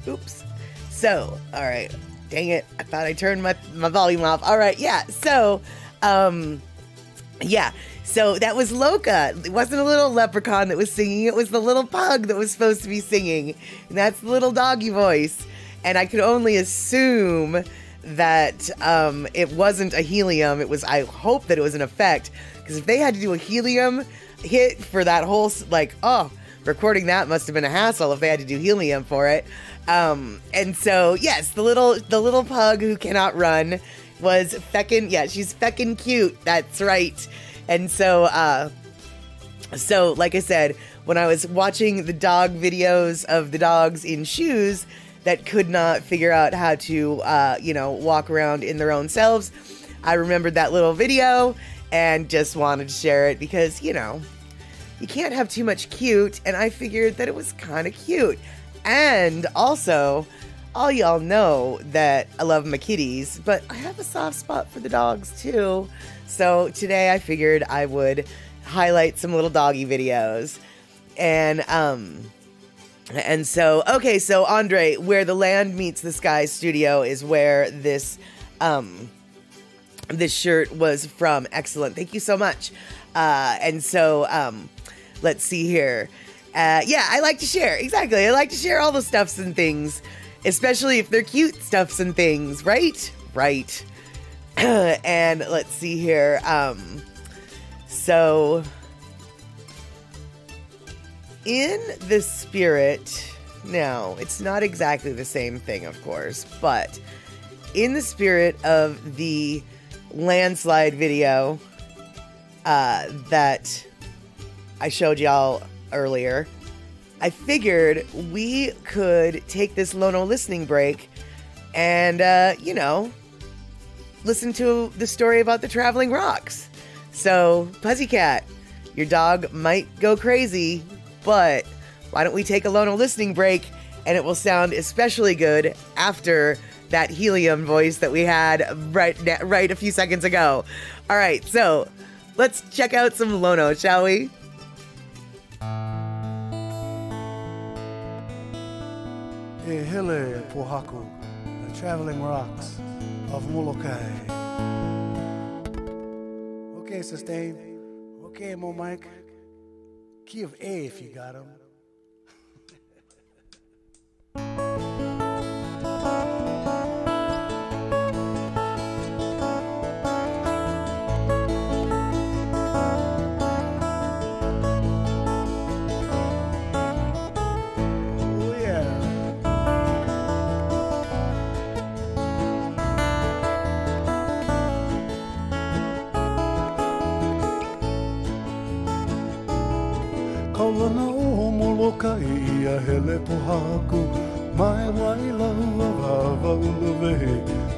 Oops. So, all right. Dang it. I thought I turned my volume off. All right. Yeah. So, yeah. So that was Loka. It wasn't a little leprechaun that was singing. It was the little pug that was supposed to be singing. And that's the little doggy voice. And I could only assume that it wasn't a helium. It was, I hope that it was an effect. Because if they had to do a helium hit for that whole, like, oh, recording that must have been a hassle if they had to do helium for it. And so, yes, the little pug who cannot run was feckin', yeah, she's feckin' cute. That's right. And so, so like I said, when I was watching the dog videos of the dogs in shoes that could not figure out how to, you know, walk around in their own selves, I remembered that little video and just wanted to share it because, you know, you can't have too much cute, and I figured that it was kind of cute. And also, all y'all know that I love my kitties, but I have a soft spot for the dogs too. So today I figured I would highlight some little doggy videos. And so, okay, so Andre, where the land meets the sky studio is where this, this shirt was from. Excellent. Thank you so much. And so, let's see here. Yeah, I like to share. Exactly. I like to share all the stuffs and things, especially if they're cute stuffs and things, right? Right. And let's see here. So in the spirit, now it's not exactly the same thing, of course, but in the spirit of the landslide video that I showed y'all earlier, I figured we could take this Lono listening break and, you know, listen to the story about the traveling rocks. So, Pussycat, your dog might go crazy, but why don't we take a Lono listening break, and it will sound especially good after that helium voice that we had right a few seconds ago. All right, so let's check out some Lono, shall we? E hele pohaku, the traveling rocks of Molokai. Okay, sustain. Okay, Mo Mike. Key of A if you got him. Kaulana o Molokai ia hele pohaku mai waila vava uluvehe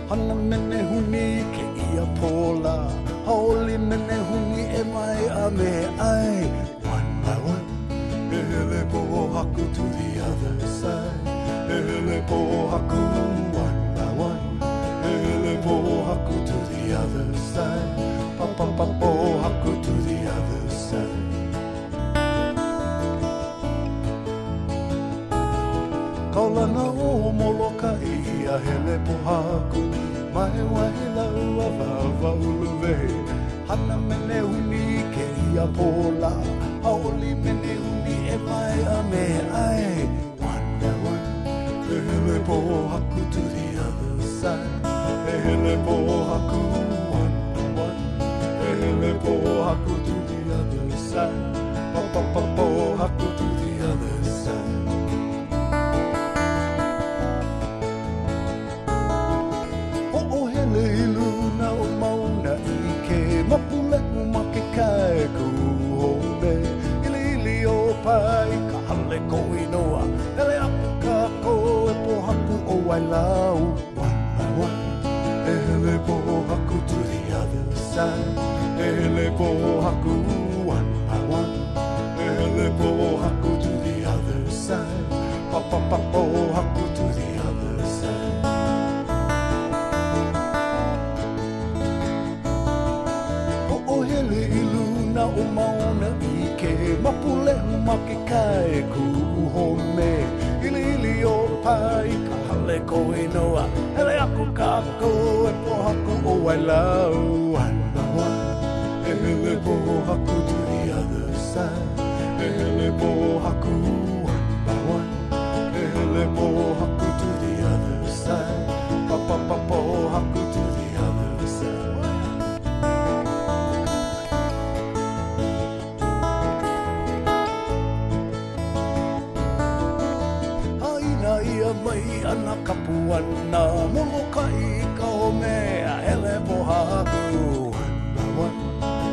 hana mene huni ke ia pola haoli mene huni e mai a me ai one by one e hele pohaku to the other side e hele pohaku one by one e hele pohaku to the other side pa pa pa pohaku to the other side. Kaulana o Molokai ia hele pohaku mai waila ua vava uluvehe hana mene huni ke ia pola haoli mene huni e mai a me ai one by one e hele pohaku to the other side e hele pohaku one by one e hele pohaku to the other side pa pa pa pohaku to the other side. Luna o mauna I ke mapule uma ke kai ku hone Ili o pai ka hale ko inoa Hele apu ka ko e pohaku o wailau one by one Hele pohaku to the other side Hele pohaku one by one Hele pohaku to the other side Pa pa pa pohaku mapule umake kai ku uhome ili ili o pai ka hale ko inoa hele aku kako e pohaku o wailau hana wa hele pohaku to the other side hele pohaku hana wa hele pohaku to the other side pa pa pa pohaku to the other side. Ia mai ana kapuana molokai ka o mea hele pohaku hana wa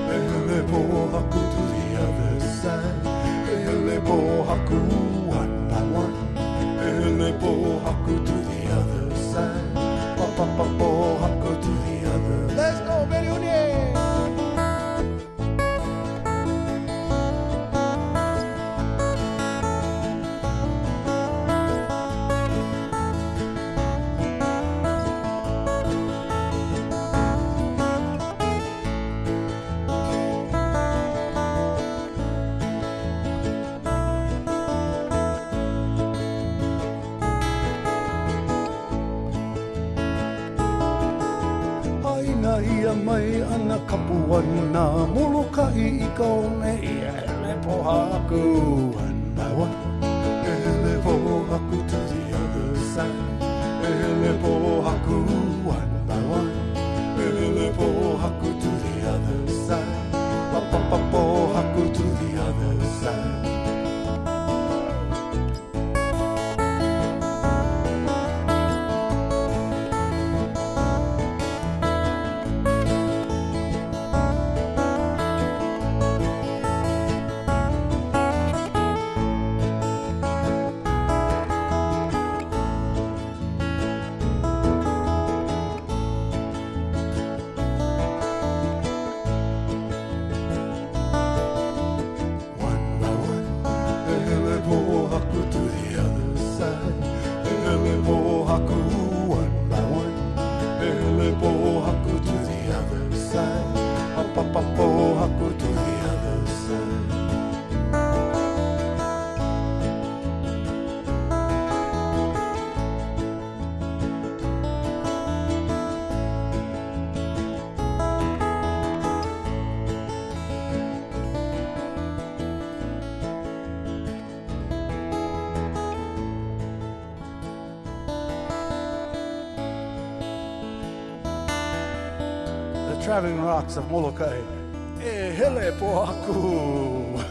hele pohaku to the other side hele pohaku hana wa hele pohaku to the other side pa pa pa pohaku to the other. Let's go Beriunie. Ia mai ana kapuana molokai I ka o mea hele pohaku hana wa hele pohaku to the other side hele pohaku hana wa hele pohaku to the other side pa pa pa pohaku to the other side. Traveling Rocks of Molokai. E hele pohaku.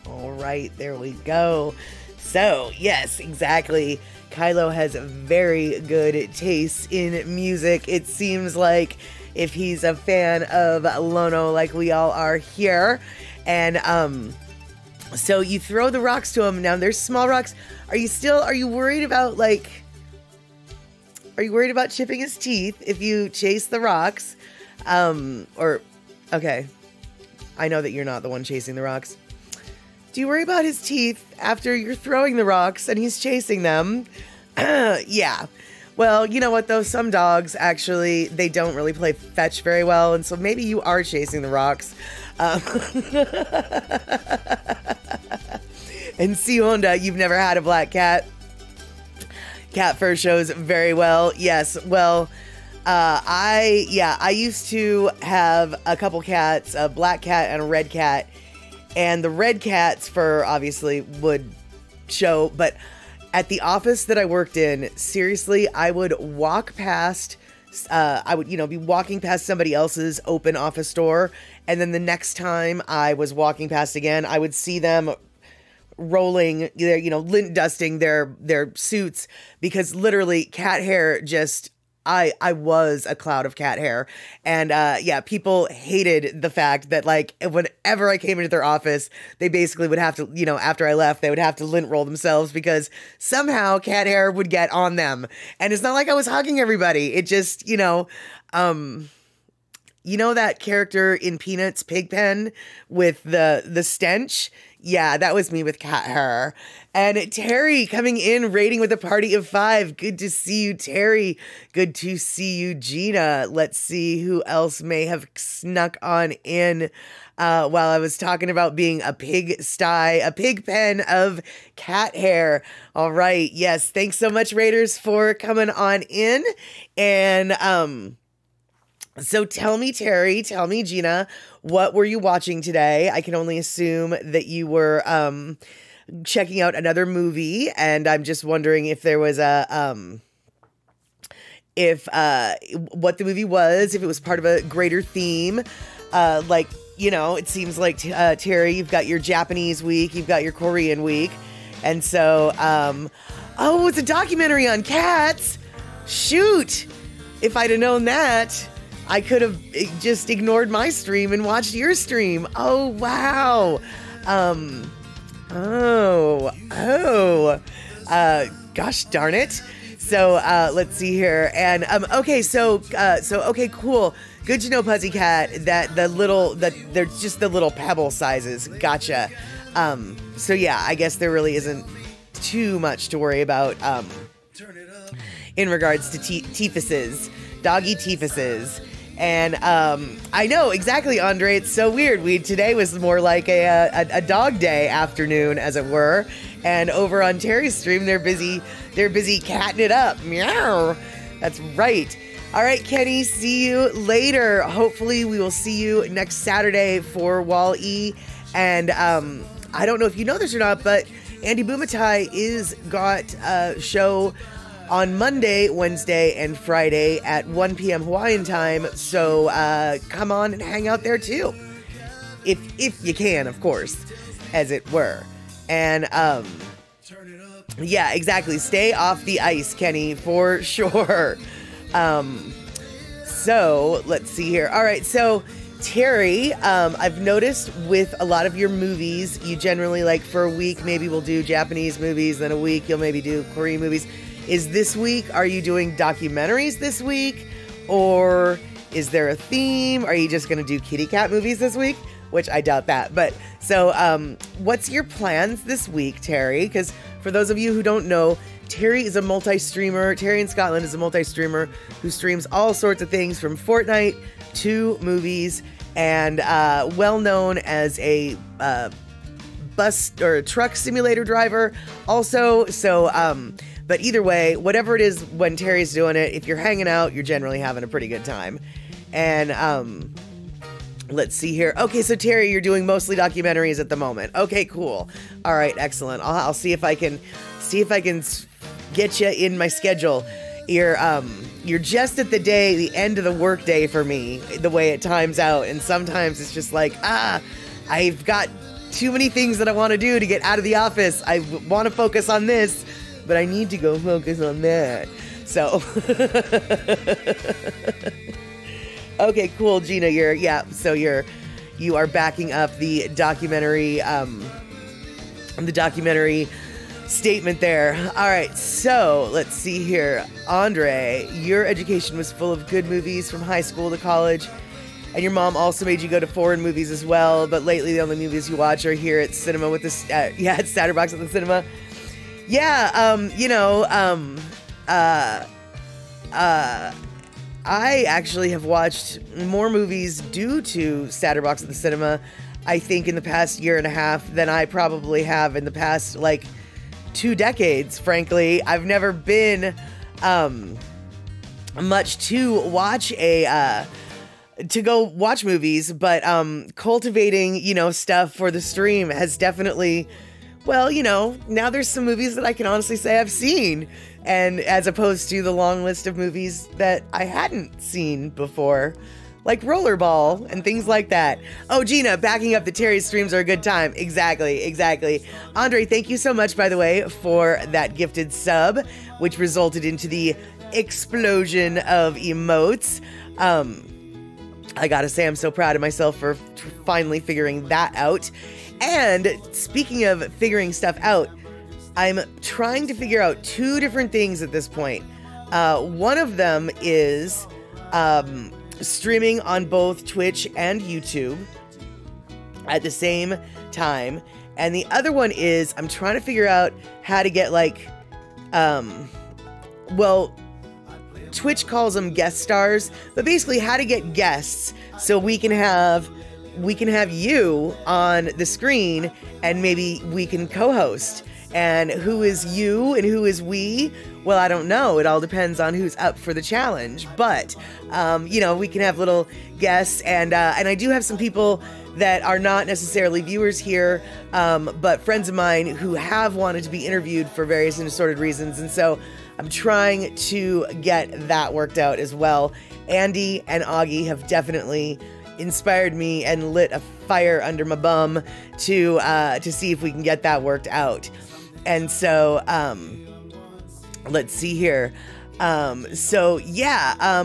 All right, there we go. So, yes, exactly. Kylo has very good taste in music. It seems like if he's a fan of Lono like we all are here. And so you throw the rocks to him. Now there's small rocks. Are you worried about chipping his teeth if you chase the rocks? Okay. I know that you're not the one chasing the rocks. Do you worry about his teeth after you're throwing the rocks and he's chasing them? Yeah. Well, you know what, though? Some dogs, actually, they don't really play fetch very well, and so maybe you are chasing the rocks. And C. Honda, you've never had a black cat. Cat fur shows very well. Yes, well, I used to have a couple cats, a black cat and a red cat, and the red cat's fur obviously would show, but at the office that I worked in, seriously, I would walk past, be walking past somebody else's open office door. And then the next time I was walking past again, I would see them rolling, lint dusting their suits, because literally cat hair just, I was a cloud of cat hair. And people hated the fact that, like, whenever I came into their office, they basically would have to, after I left, they would have to lint roll themselves because somehow cat hair would get on them. And it's not like I was hugging everybody. It just, you know that character in Peanuts PigPen with the stench? Yeah, that was me with cat hair. And Terry coming in, rating with a party of 5. Good to see you, Terry. Good to see you, Gina. Let's see who else may have snuck on in while I was talking about being a pigsty, a pig pen of cat hair. All right. Yes. Thanks so much, Raiders, for coming on in. And so tell me, Terry, tell me, Gina, what were you watching today? I can only assume that you were checking out another movie, and I'm just wondering if there was what the movie was, if it was part of a greater theme. Like, you know, it seems like Terry, you've got your Japanese week, you've got your Korean week, and so oh, it's a documentary on cats. Shoot, if I'd have known that, I could have just ignored my stream and watched your stream. Oh, wow. Gosh darn it. So, let's see here. And, okay. So, okay, cool. Good to know, Pussycat, that they're just the little pebble sizes. Gotcha. So yeah, I guess there really isn't too much to worry about, in regards to tifuses, doggy tifuses. And I know exactly, Andre. It's so weird. Today was more like a dog day afternoon, as it were. And over on Terry's stream, they're busy catting it up. Meow. That's right. All right, Kenny. See you later. Hopefully, we will see you next Saturday for Wall-E. And I don't know if you know this or not, but Andy Bumatai is got a show on Monday, Wednesday, and Friday at 1 p.m. Hawaiian time. So come on and hang out there too. If you can, of course, as it were. And yeah, exactly. Stay off the ice, Kenny, for sure. So let's see here. All right. So Terry, I've noticed with a lot of your movies, you generally, like, for a week, maybe we'll do Japanese movies, then a week you'll maybe do Korean movies. Is this week, are you doing documentaries this week? Or is there a theme? Are you just going to do kitty cat movies this week? Which I doubt that. But so what's your plans this week, Terry? Because for those of you who don't know, Terry is a multi-streamer. Terry in Scotland is a multi-streamer who streams all sorts of things from Fortnite to movies, and well known as a bus or truck simulator driver also. So but either way, whatever it is, when Terry's doing it, if you're hanging out, you're generally having a pretty good time. And let's see here. Okay, so Terry, you're doing mostly documentaries at the moment. Okay, cool. All right, excellent. I'll see if I can get you in my schedule. You're just at the end of the work day for me, the way it times out. And sometimes it's just like, I've got too many things that I want to do to get out of the office. I want to focus on this, but I need to go focus on that. So, okay, cool, Gina. You are backing up the documentary statement there. All right, so let's see here. Andre, your education was full of good movies from high school to college, and your mom also made you go to foreign movies as well, but lately the only movies you watch are here at cinema with this, at Satterbox at the cinema. Yeah, I actually have watched more movies due to Satterbox at the cinema, I think, in the past year and a half than I probably have in the past, 2 decades, frankly. I've never been much to watch to go watch movies, but cultivating, stuff for the stream has definitely, well, now there's some movies that I can honestly say I've seen, and as opposed to the long list of movies that I hadn't seen before, like Rollerball and things like that. Oh, Gina, backing up the Terry streams are a good time. Exactly. Andre, thank you so much, by the way, for that gifted sub, which resulted into the explosion of emotes. I gotta say, I'm so proud of myself for finally figuring that out. And speaking of figuring stuff out, I'm trying to figure out 2 different things at this point. One of them is streaming on both Twitch and YouTube at the same time. And the other one is I'm trying to figure out how to get like, well, Twitch calls them guest stars, but basically how to get guests so we can have you on the screen and maybe we can co-host. And who is you and who is we? Well, I don't know. It all depends on who's up for the challenge. But, you know, we can have little guests. And I do have some people that are not necessarily viewers here, but friends of mine who have wanted to be interviewed for various and assorted reasons. And so I'm trying to get that worked out as well. Andy and Augie have definitely inspired me and lit a fire under my bum to see if we can get that worked out. And so, let's see here. So yeah,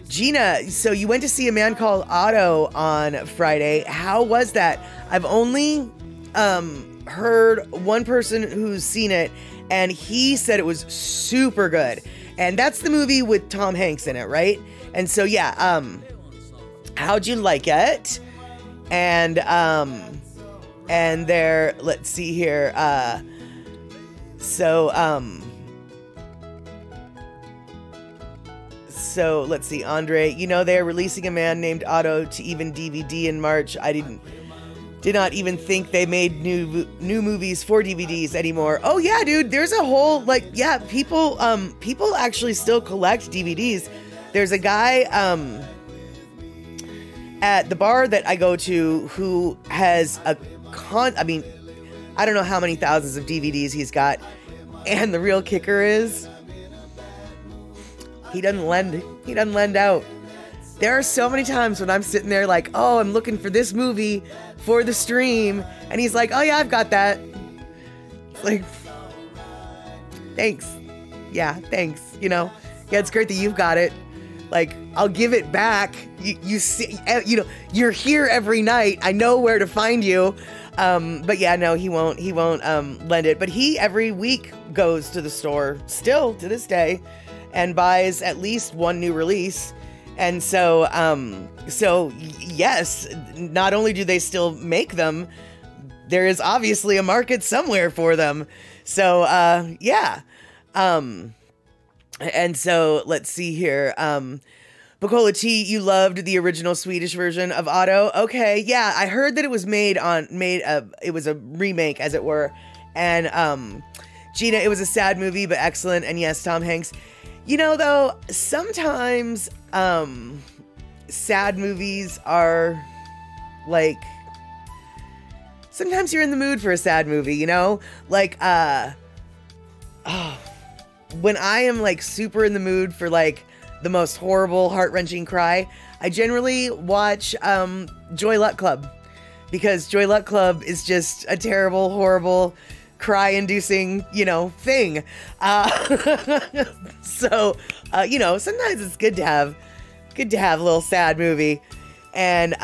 Gina, so you went to see A Man Called Otto on Friday. How was that? I've only heard one person who's seen it, and he said it was super good. And that's the movie with Tom Hanks in it, right? And so yeah, how'd you like it? And there, let's see here. So let's see, Andre, you know, they're releasing A Man Named Otto to even DVD in March. I did not even think they made new movies for DVDs anymore. Oh yeah, dude, there's a whole, like, yeah, people actually still collect DVDs. There's a guy, at the bar that I go to who has a I mean, I don't know how many thousands of DVDs he's got. And the real kicker is he doesn't lend out. There are so many times when I'm sitting there like, oh, I'm looking for this movie for the stream. And he's like, oh yeah, I've got that. It's like, thanks. Yeah, thanks. You know, yeah, it's great that you've got it. Like, I'll give it back. You see, you know, you're here every night. I know where to find you. But yeah, no, he won't lend it. But he every week goes to the store still to this day and buys at least one new release. And so, yes, not only do they still make them, there is obviously a market somewhere for them. So, yeah. And so let's see here. Bacola T, you loved the original Swedish version of Otto. Okay, yeah, I heard that it was it was a remake, as it were. And Gina, it was a sad movie, but excellent. And yes, Tom Hanks. You know, though, sometimes sad movies are like, sometimes you're in the mood for a sad movie, you know? Like, when I am like super in the mood for like the most horrible, heart-wrenching cry, I generally watch Joy Luck Club, because Joy Luck Club is just a terrible, horrible, cry-inducing, you know, thing. So, you know, sometimes it's good to have a little sad movie. And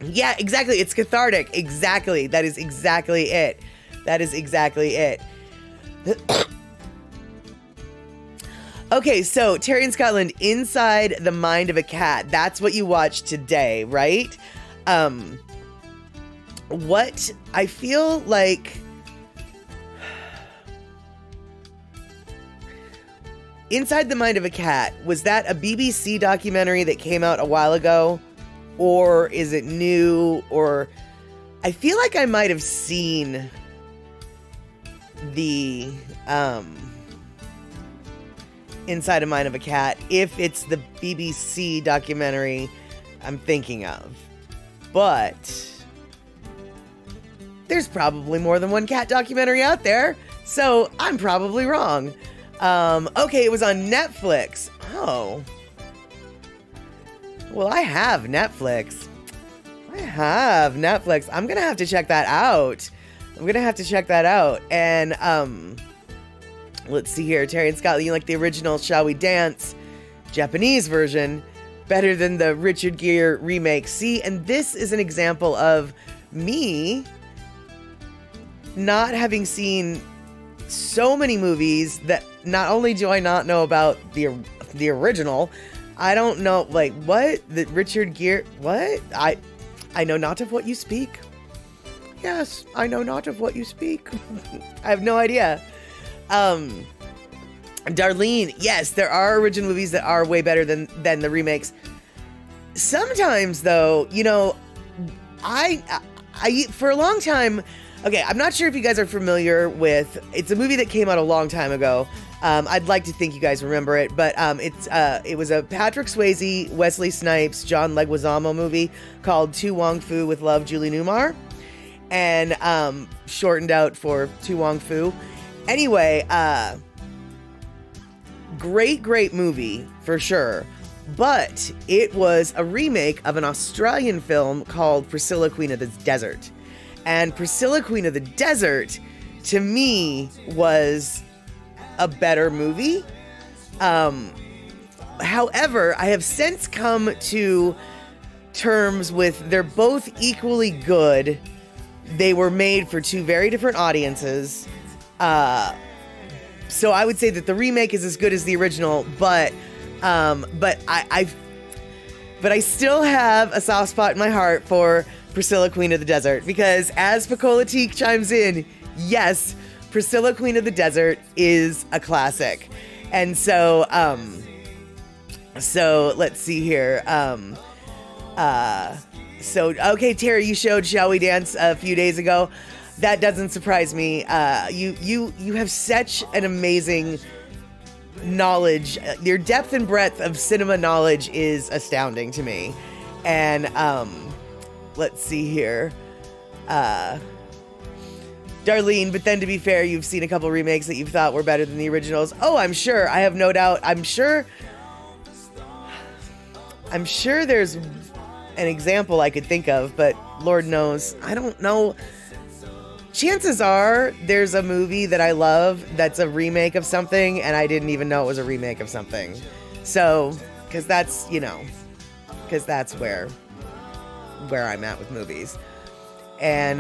yeah, exactly. It's cathartic. Exactly. That is exactly it. That is exactly it. Okay, so Terry in Scotland, Inside the Mind of a Cat. That's what you watched today, right? What I feel like Inside the Mind of a Cat, was that a BBC documentary that came out a while ago? Or is it new? Or I feel like I might have seen the Inside the Mind of a Cat, if it's the BBC documentary I'm thinking of. But there's probably more than one cat documentary out there, so I'm probably wrong. Okay, it was on Netflix. Oh. Well, I have Netflix. I'm gonna have to check that out. And, let's see here. Terry and Scott, you like the original Shall We Dance Japanese version better than the Richard Gere remake. See, and this is an example of me not having seen so many movies that not only do I not know about the original, I don't know, like, what? The Richard Gere, what? I know not of what you speak. Yes, I know not of what you speak. I have no idea. Darlene, yes, there are original movies that are way better than the remakes. Sometimes, though, you know, I for a long time, okay, I'm not sure if you guys are familiar with, it's a movie that came out a long time ago. I'd like to think you guys remember it, but it was a Patrick Swayze, Wesley Snipes, John Leguizamo movie called To Wong Foo with Love, Julie Newmar, and shortened out for To Wong Foo. Anyway, great movie for sure, but it was a remake of an Australian film called Priscilla, Queen of the Desert. And Priscilla, Queen of the Desert, to me, was a better movie. However, I have since come to terms with they're both equally good. They were made for two very different audiences. So I would say that the remake is as good as the original, but I still have a soft spot in my heart for Priscilla, Queen of the Desert, because as Picola Teak chimes in, yes, Priscilla, Queen of the Desert is a classic. And so, so let's see here. Okay, Terry, you showed Shall We Dance a few days ago. That doesn't surprise me. You have such an amazing knowledge. Your depth and breadth of cinema knowledge is astounding to me. And let's see here. Darlene, but then to be fair, you've seen a couple remakes that you thought were better than the originals. Oh, I'm sure. I have no doubt. I'm sure there's an example I could think of, but Lord knows, I don't know. Chances are there's a movie that I love that's a remake of something, and I didn't even know it was a remake of something. So, because that's, you know, because that's where I'm at with movies. And,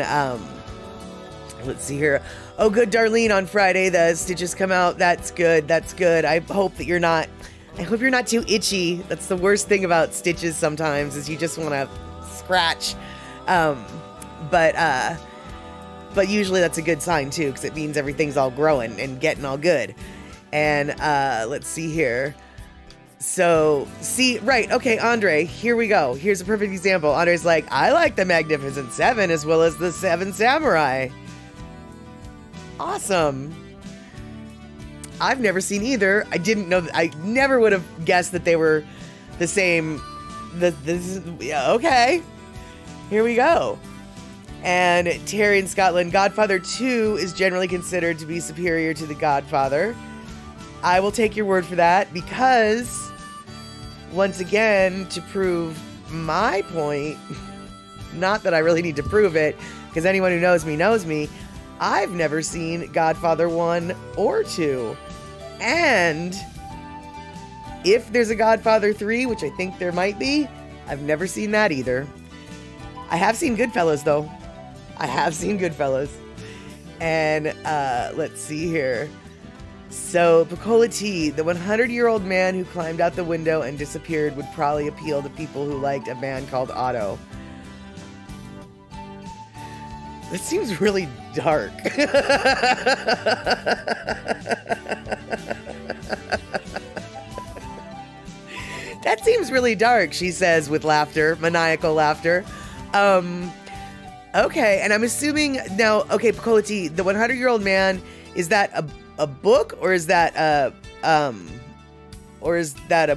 let's see here. Oh, good, Darlene, on Friday, the stitches come out. That's good. That's good. I hope you're not too itchy. That's the worst thing about stitches sometimes, is you just want to scratch. But usually that's a good sign too, because it means everything's all growing and getting all good. And let's see here. So, see, right, okay, Andre, here we go. Here's a perfect example. Andre's like, I like The Magnificent Seven as well as The Seven Samurai. Awesome. I've never seen either. I didn't know I never would have guessed that they were the same. Okay. Here we go. And Terry in Scotland, Godfather 2 is generally considered to be superior to The Godfather. I will take your word for that, because, once again, to prove my point, not that I really need to prove it, because anyone who knows me, I've never seen Godfather 1 or 2. And if there's a Godfather 3, which I think there might be, I've never seen that either. I have seen Goodfellas, though. I have seen Goodfellas. And let's see here. So, Picola T, the 100-year-old man who climbed out the window and disappeared would probably appeal to people who liked A Man Called Otto. That seems really dark. That seems really dark, she says with laughter, maniacal laughter. Okay, and I'm assuming now, okay, Picola T, the 100-year-old man, is that a book, or is that a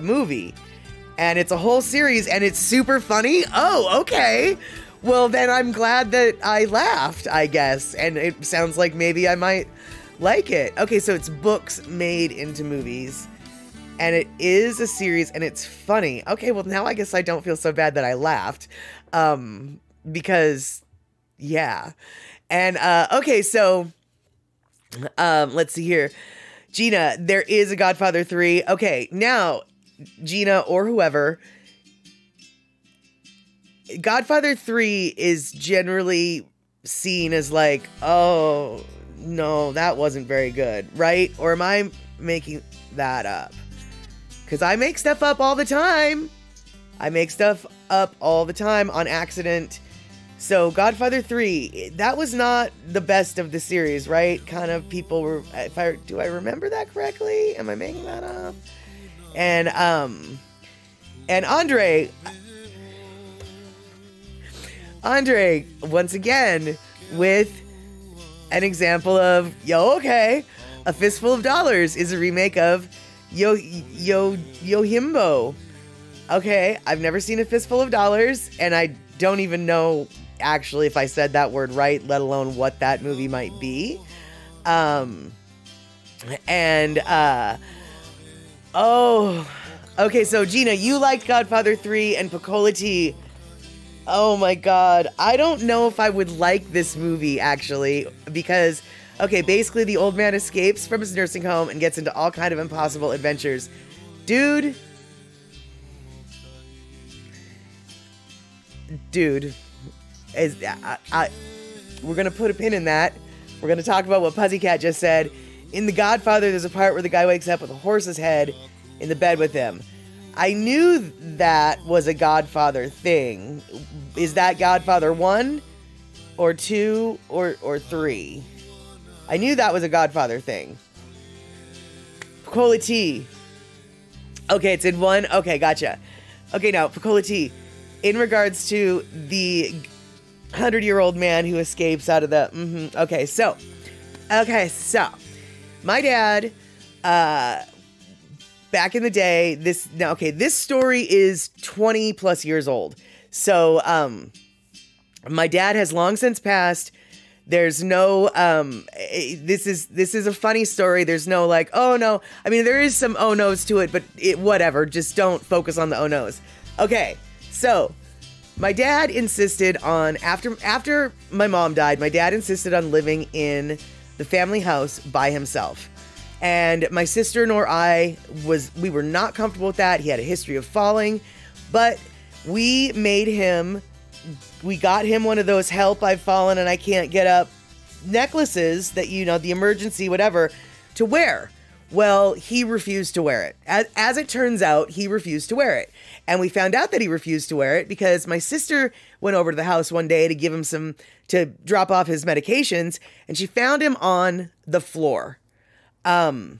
movie? And it's a whole series, and it's super funny? Oh, okay. Well, then I'm glad that I laughed, I guess. And it sounds like maybe I might like it. Okay, so it's books made into movies. And it is a series, and it's funny. Okay, well, now I guess I don't feel so bad that I laughed. Because, yeah. And, okay, so, let's see here. Gina, there is a Godfather 3. Okay, now, Gina or whoever, Godfather 3 is generally seen as like, oh, no, that wasn't very good, right? Or am I making that up? because I make stuff up all the time. I make stuff up all the time on accident. So Godfather 3, that was not the best of the series, right? Kind of people were, do I remember that correctly? Am I making that up? And Andre, once again, with an example of, okay, A Fistful of Dollars is a remake of Yojimbo. Okay, I've never seen A Fistful of Dollars, and I don't even know actually if I said that word right, let alone what that movie might be. Okay, so Gina, you liked Godfather 3 and Piccola Tea. Oh my god, I don't know if I would like this movie, actually, because, okay, basically the old man escapes from his nursing home and gets into all kind of impossible adventures. Dude, we're gonna put a pin in that. We're gonna talk about what Pussycat just said. In The Godfather, there's a part where the guy wakes up with a horse's head in the bed with him. I knew that was a Godfather thing. Is that Godfather 1 or 2 or 3? I knew that was a Godfather thing. Piccola Tea. Okay, it's in 1. Okay, gotcha. Okay, now, Piccola Tea. In regards to the 100-year-old man who escapes out of the... Okay, so, my dad, back in the day, this story is 20 plus years old. So, my dad has long since passed. There's no, this is a funny story. There's no like, oh no. I mean, there is some oh no's to it, but whatever. Just don't focus on the oh no's. Okay. So, my dad insisted on, after my mom died, my dad insisted on living in the family house by himself. And my sister nor I we were not comfortable with that. He had a history of falling, but we got him one of those help, I've fallen and I can't get up necklaces that, the emergency, whatever, to wear. Well, he refused to wear it. As it turns out, he refused to wear it. And we found out that he refused to wear it because my sister went over to the house one day to give him to drop off his medications, and she found him on the floor. And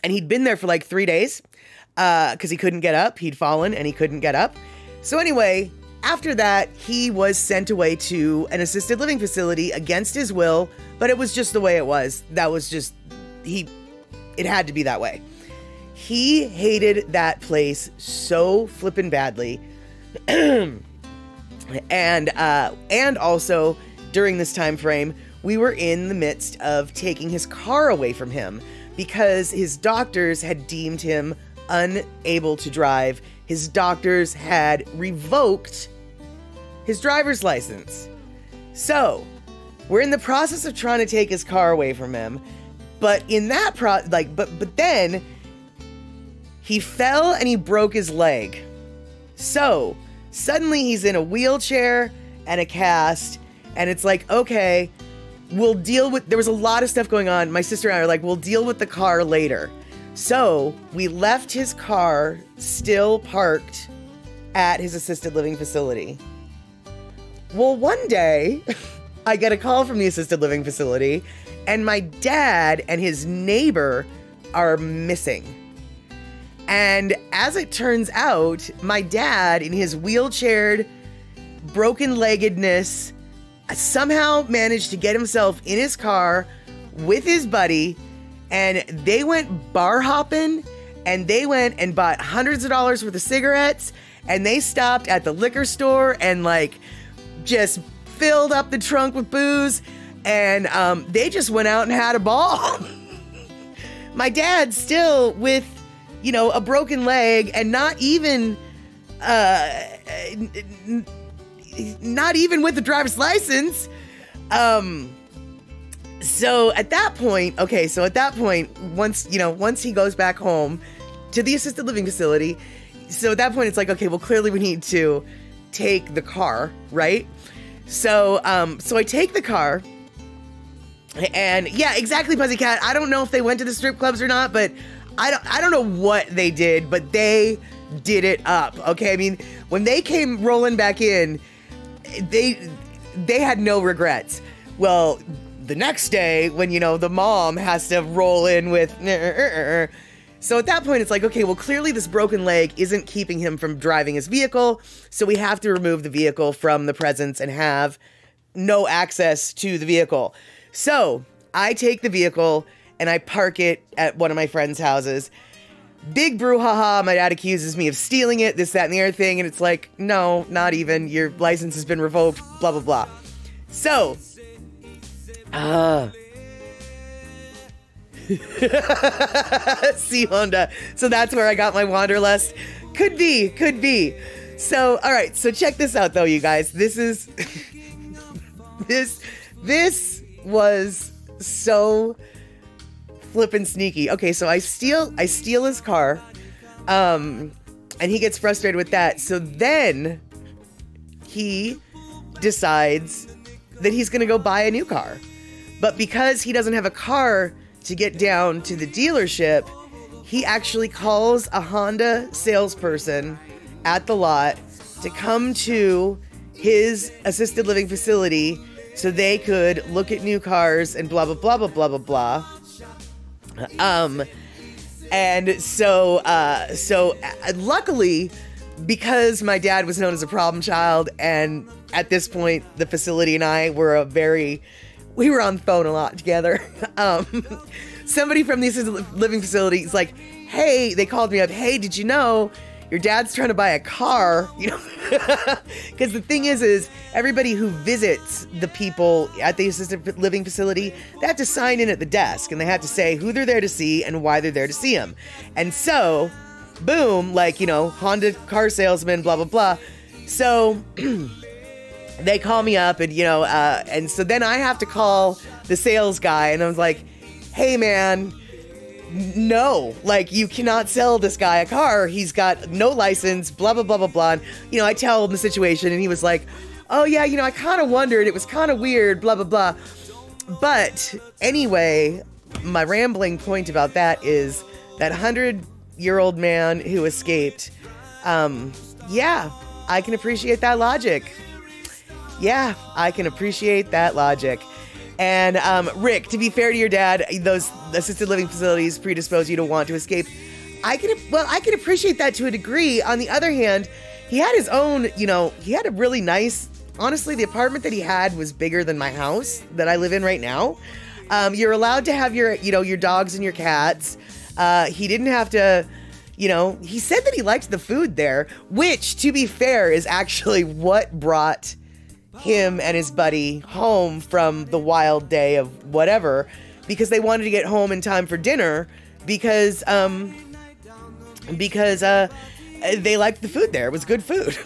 he'd been there for like 3 days, because he couldn't get up. He'd fallen and he couldn't get up. So anyway, after that, he was sent away to an assisted living facility against his will, but it was just the way it was. That was just, it had to be that way. He hated that place so flippin' badly. And also during this time frame, we were in the midst of taking his car away from him because his doctors had deemed him unable to drive. His doctors had revoked his driver's license. So, we're in the process of trying to take his car away from him, but in that but then he fell and he broke his leg. So, suddenly he's in a wheelchair and a cast, and it's like, okay, we'll deal with, there was a lot of stuff going on. My sister and I are like, we'll deal with the car later. So, we left his car still parked at his assisted living facility. Well, one day, I get a call from the assisted living facility, and my dad and his neighbor are missing. And as it turns out, my dad, in his wheelchaired, broken-leggedness, somehow managed to get himself in his car with his buddy, and they went bar hopping, and they went and bought hundreds of dollars worth of cigarettes, and they stopped at the liquor store and just filled up the trunk with booze, and they just went out and had a ball. My dad still with, a broken leg and not even with the driver's license. So at that point, once he goes back home to the assisted living facility, so at that point it's like, okay, well, clearly we need to take the car, right? So I take the car, and yeah, exactly, Pussycat. I don't know if they went to the strip clubs or not, but I don't know what they did, but they did it up. Okay, I mean, when they came rolling back in, they had no regrets. Well, the next day, when the mom has to roll in with, so at that point it's like, okay, well, clearly this broken leg isn't keeping him from driving his vehicle, so we have to remove the vehicle from the presence and have no access to the vehicle. So I take the vehicle and I park it at one of my friends' houses. Big brouhaha. My dad accuses me of stealing it, this, that, and the other thing. And it's like, no, not even. Your license has been revoked, blah, blah, blah. So, see, Honda. So that's where I got my wanderlust. Could be. So, all right. So check this out, though, you guys. This is, this was so flippin' sneaky. Okay, so I steal his car, and he gets frustrated with that. So then he decides that he's gonna go buy a new car. But because he doesn't have a car to get down to the dealership, he actually calls a Honda salesperson at the lot to come to his assisted living facility so they could look at new cars and blah, blah, blah, blah, blah, blah, blah. And so luckily, because my dad was known as a problem child, and at this point, the facility and I were we were on the phone a lot together. Somebody from the assisted living facility is like, hey, they called me up. Hey, did you know your dad's trying to buy a car? Because the thing is everybody who visits the people at the assisted living facility, they have to sign in at the desk and they have to say who they're there to see and why they're there to see them. And so, boom, like, Honda car salesman, blah, blah, blah. So they call me up and, and so then I have to call the sales guy and I was like, hey, man, no, like, you cannot sell this guy a car. He's got no license, blah, blah, blah, blah, blah. And, I tell him the situation and he was like, oh, yeah, I kind of wondered. It was kind of weird, blah, blah, blah. But anyway, my rambling point about that is that 100-year-old man who escaped. Yeah, I can appreciate that logic. Yeah, I can appreciate that logic. And Rick, to be fair to your dad, those assisted living facilities predispose you to want to escape. I can appreciate that to a degree. On the other hand, he had his own, he had a really nice, honestly, the apartment that he had was bigger than my house that I live in right now. You're allowed to have your dogs and your cats. He didn't have to, he said that he liked the food there, which, to be fair, is actually what brought him and his buddy home from the wild day of whatever, because they wanted to get home in time for dinner because they liked the food there. It was good food.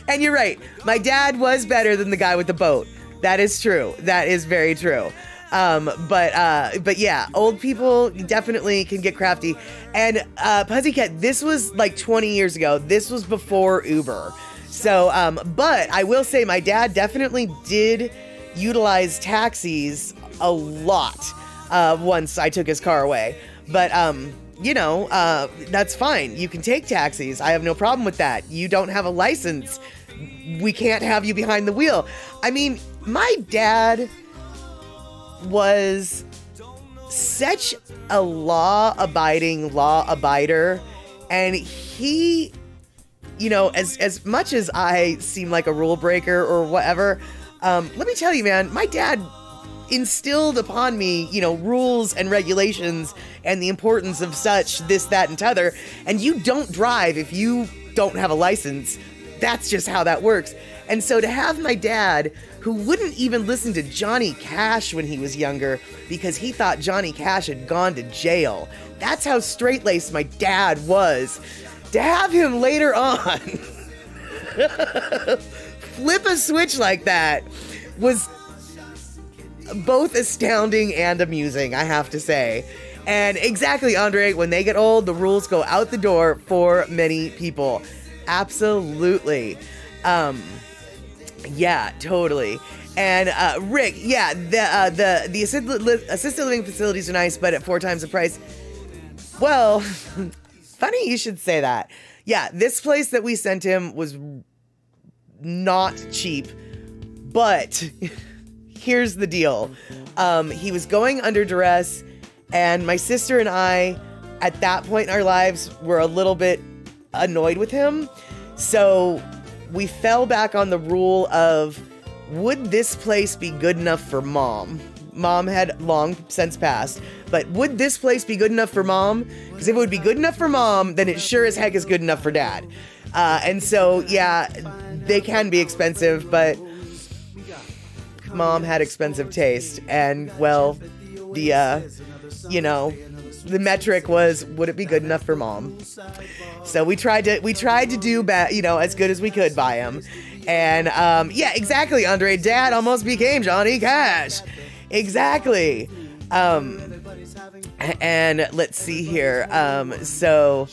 And you're right. My dad was better than the guy with the boat. That is true. That is very true. But yeah, old people definitely can get crafty. And Pussycat, this was like 20 years ago. This was before Uber. So, but I will say my dad definitely did utilize taxis a lot once I took his car away. But, that's fine. You can take taxis. I have no problem with that. You don't have a license. We can't have you behind the wheel. I mean, my dad was such a law-abiding law abider, and he, as much as I seem like a rule breaker or whatever, let me tell you, man, my dad instilled upon me, rules and regulations and the importance of such, this, that, and t'other. And you don't drive if you don't have a license. That's just how that works. And so to have my dad, who wouldn't even listen to Johnny Cash when he was younger because he thought Johnny Cash had gone to jail. That's how straight-laced my dad was. To have him later on flip a switch like that was both astounding and amusing, I have to say. And exactly, Andre, when they get old, the rules go out the door for many people. Absolutely. Yeah, totally. And Rick, yeah, the assisted living facilities are nice, but at 4 times the price. Well, funny you should say that. Yeah, this place that we sent him was not cheap, but here's the deal. He was going under duress, and my sister and I, at that point in our lives, were a little bit annoyed with him. So we fell back on the rule of, would this place be good enough for mom? Mom had long since passed, but would this place be good enough for mom? Because if it would be good enough for mom, then it sure as heck is good enough for dad. And so, yeah, they can be expensive, but mom had expensive taste. And, well, the metric was, would it be good enough for mom? So we tried to do as good as we could by him. And, yeah, exactly, Andre. Dad almost became Johnny Cash. Exactly. And let's see here. So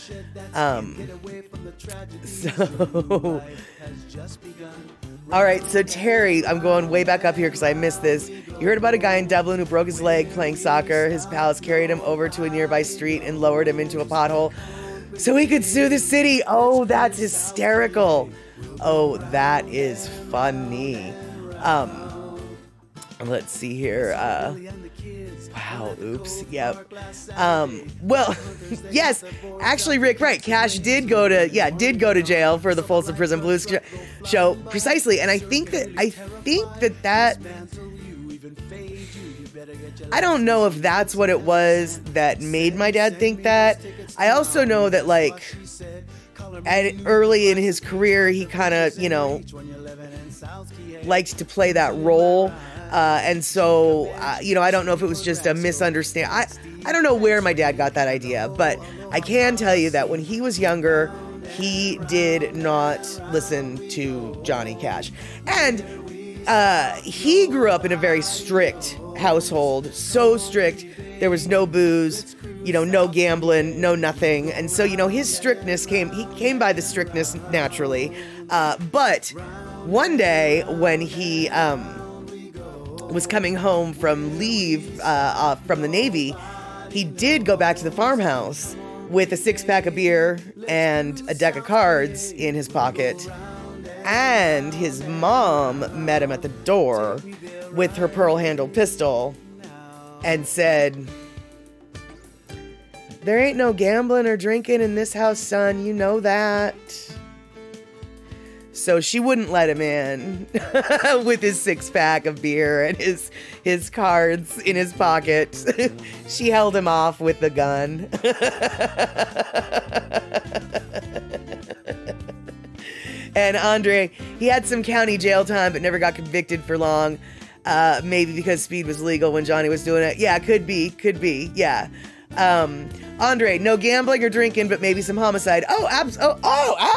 all right, so Terry, I'm going way back up here because I missed this. You heard about a guy in Dublin who broke his leg playing soccer. His pals carried him over to a nearby street and lowered him into a pothole so he could sue the city. Oh, that's hysterical. Oh, that is funny. Let's see here. Wow, oops, yep. Well, yes, actually, Rick, right. Cash did go to jail for the Folsom Prison Blues show, precisely. And I think that I don't know if that's what it was that made my dad think that. I also know that, like, early in his career, he kind of, liked to play that role. And so, I don't know if it was just a misunderstanding. I don't know where my dad got that idea, but I can tell you that when he was younger, he did not listen to Johnny Cash. And he grew up in a very strict household, so strict. There was no booze, no gambling, no nothing. And so, his strictness he came by the strictness naturally. But one day when he was coming home from leave from the Navy, he did go back to the farmhouse with a 6-pack of beer and a deck of cards in his pocket. And his mom met him at the door with her pearl-handled pistol and said, "There ain't no gambling or drinking in this house, son. You know that." So she wouldn't let him in with his 6-pack of beer and his cards in his pocket. She held him off with the gun. And Andre, he had some county jail time, but never got convicted for long. Maybe because speed was legal when Johnny was doing it. Yeah, could be. Yeah. Andre, no gambling or drinking, but maybe some homicide. Oh,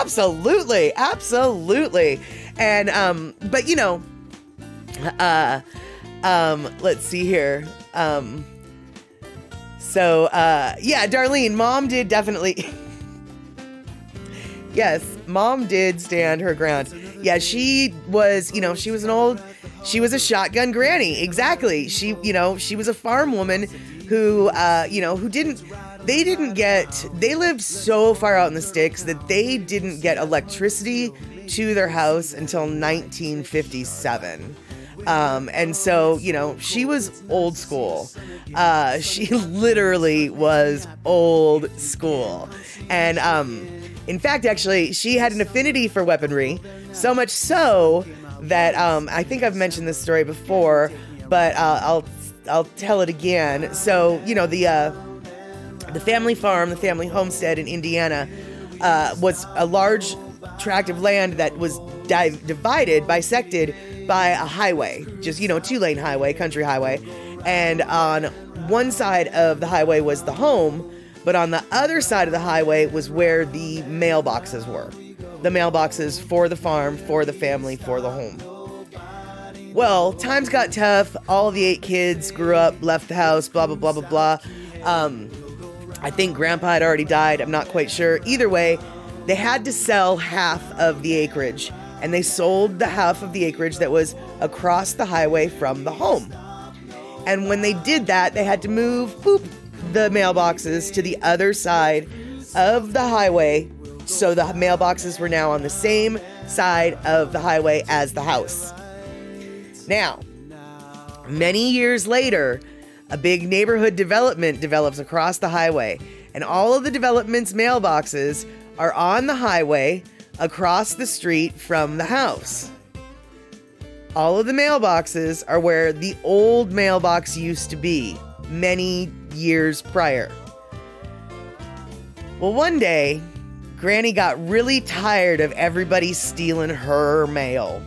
absolutely. And, but let's see here. Yeah, Darlene, mom did definitely. Yes, mom did stand her ground. Yeah, she was, she was a shotgun granny. Exactly. She was a farm woman who they lived so far out in the sticks that they didn't get electricity to their house until 1957. And so, she was old school. She literally was old school. And, in fact, actually, she had an affinity for weaponry, so much so that, I think I've mentioned this story before, but, I'll tell it again. So, the family farm, the family homestead in Indiana, was a large tract of land that was bisected by a highway, just, 2-lane highway, country highway. And on one side of the highway was the home, but on the other side of the highway was where the mailboxes were. The mailboxes for the farm, for the family, for the home. Well, times got tough. All the 8 kids grew up, left the house, blah, blah, blah, blah, blah. I think Grandpa had already died. I'm not quite sure. Either way, they had to sell half of the acreage, and they sold the half of the acreage that was across the highway from the home. And when they did that, they had to move, the mailboxes to the other side of the highway. So the mailboxes were now on the same side of the highway as the house. Now, many years later, a big neighborhood development develops across the highway, and all of the development's mailboxes are on the highway across the street from the house. All of the mailboxes are where the old mailbox used to be many years prior. Well, one day, Granny got really tired of everybody stealing her mail.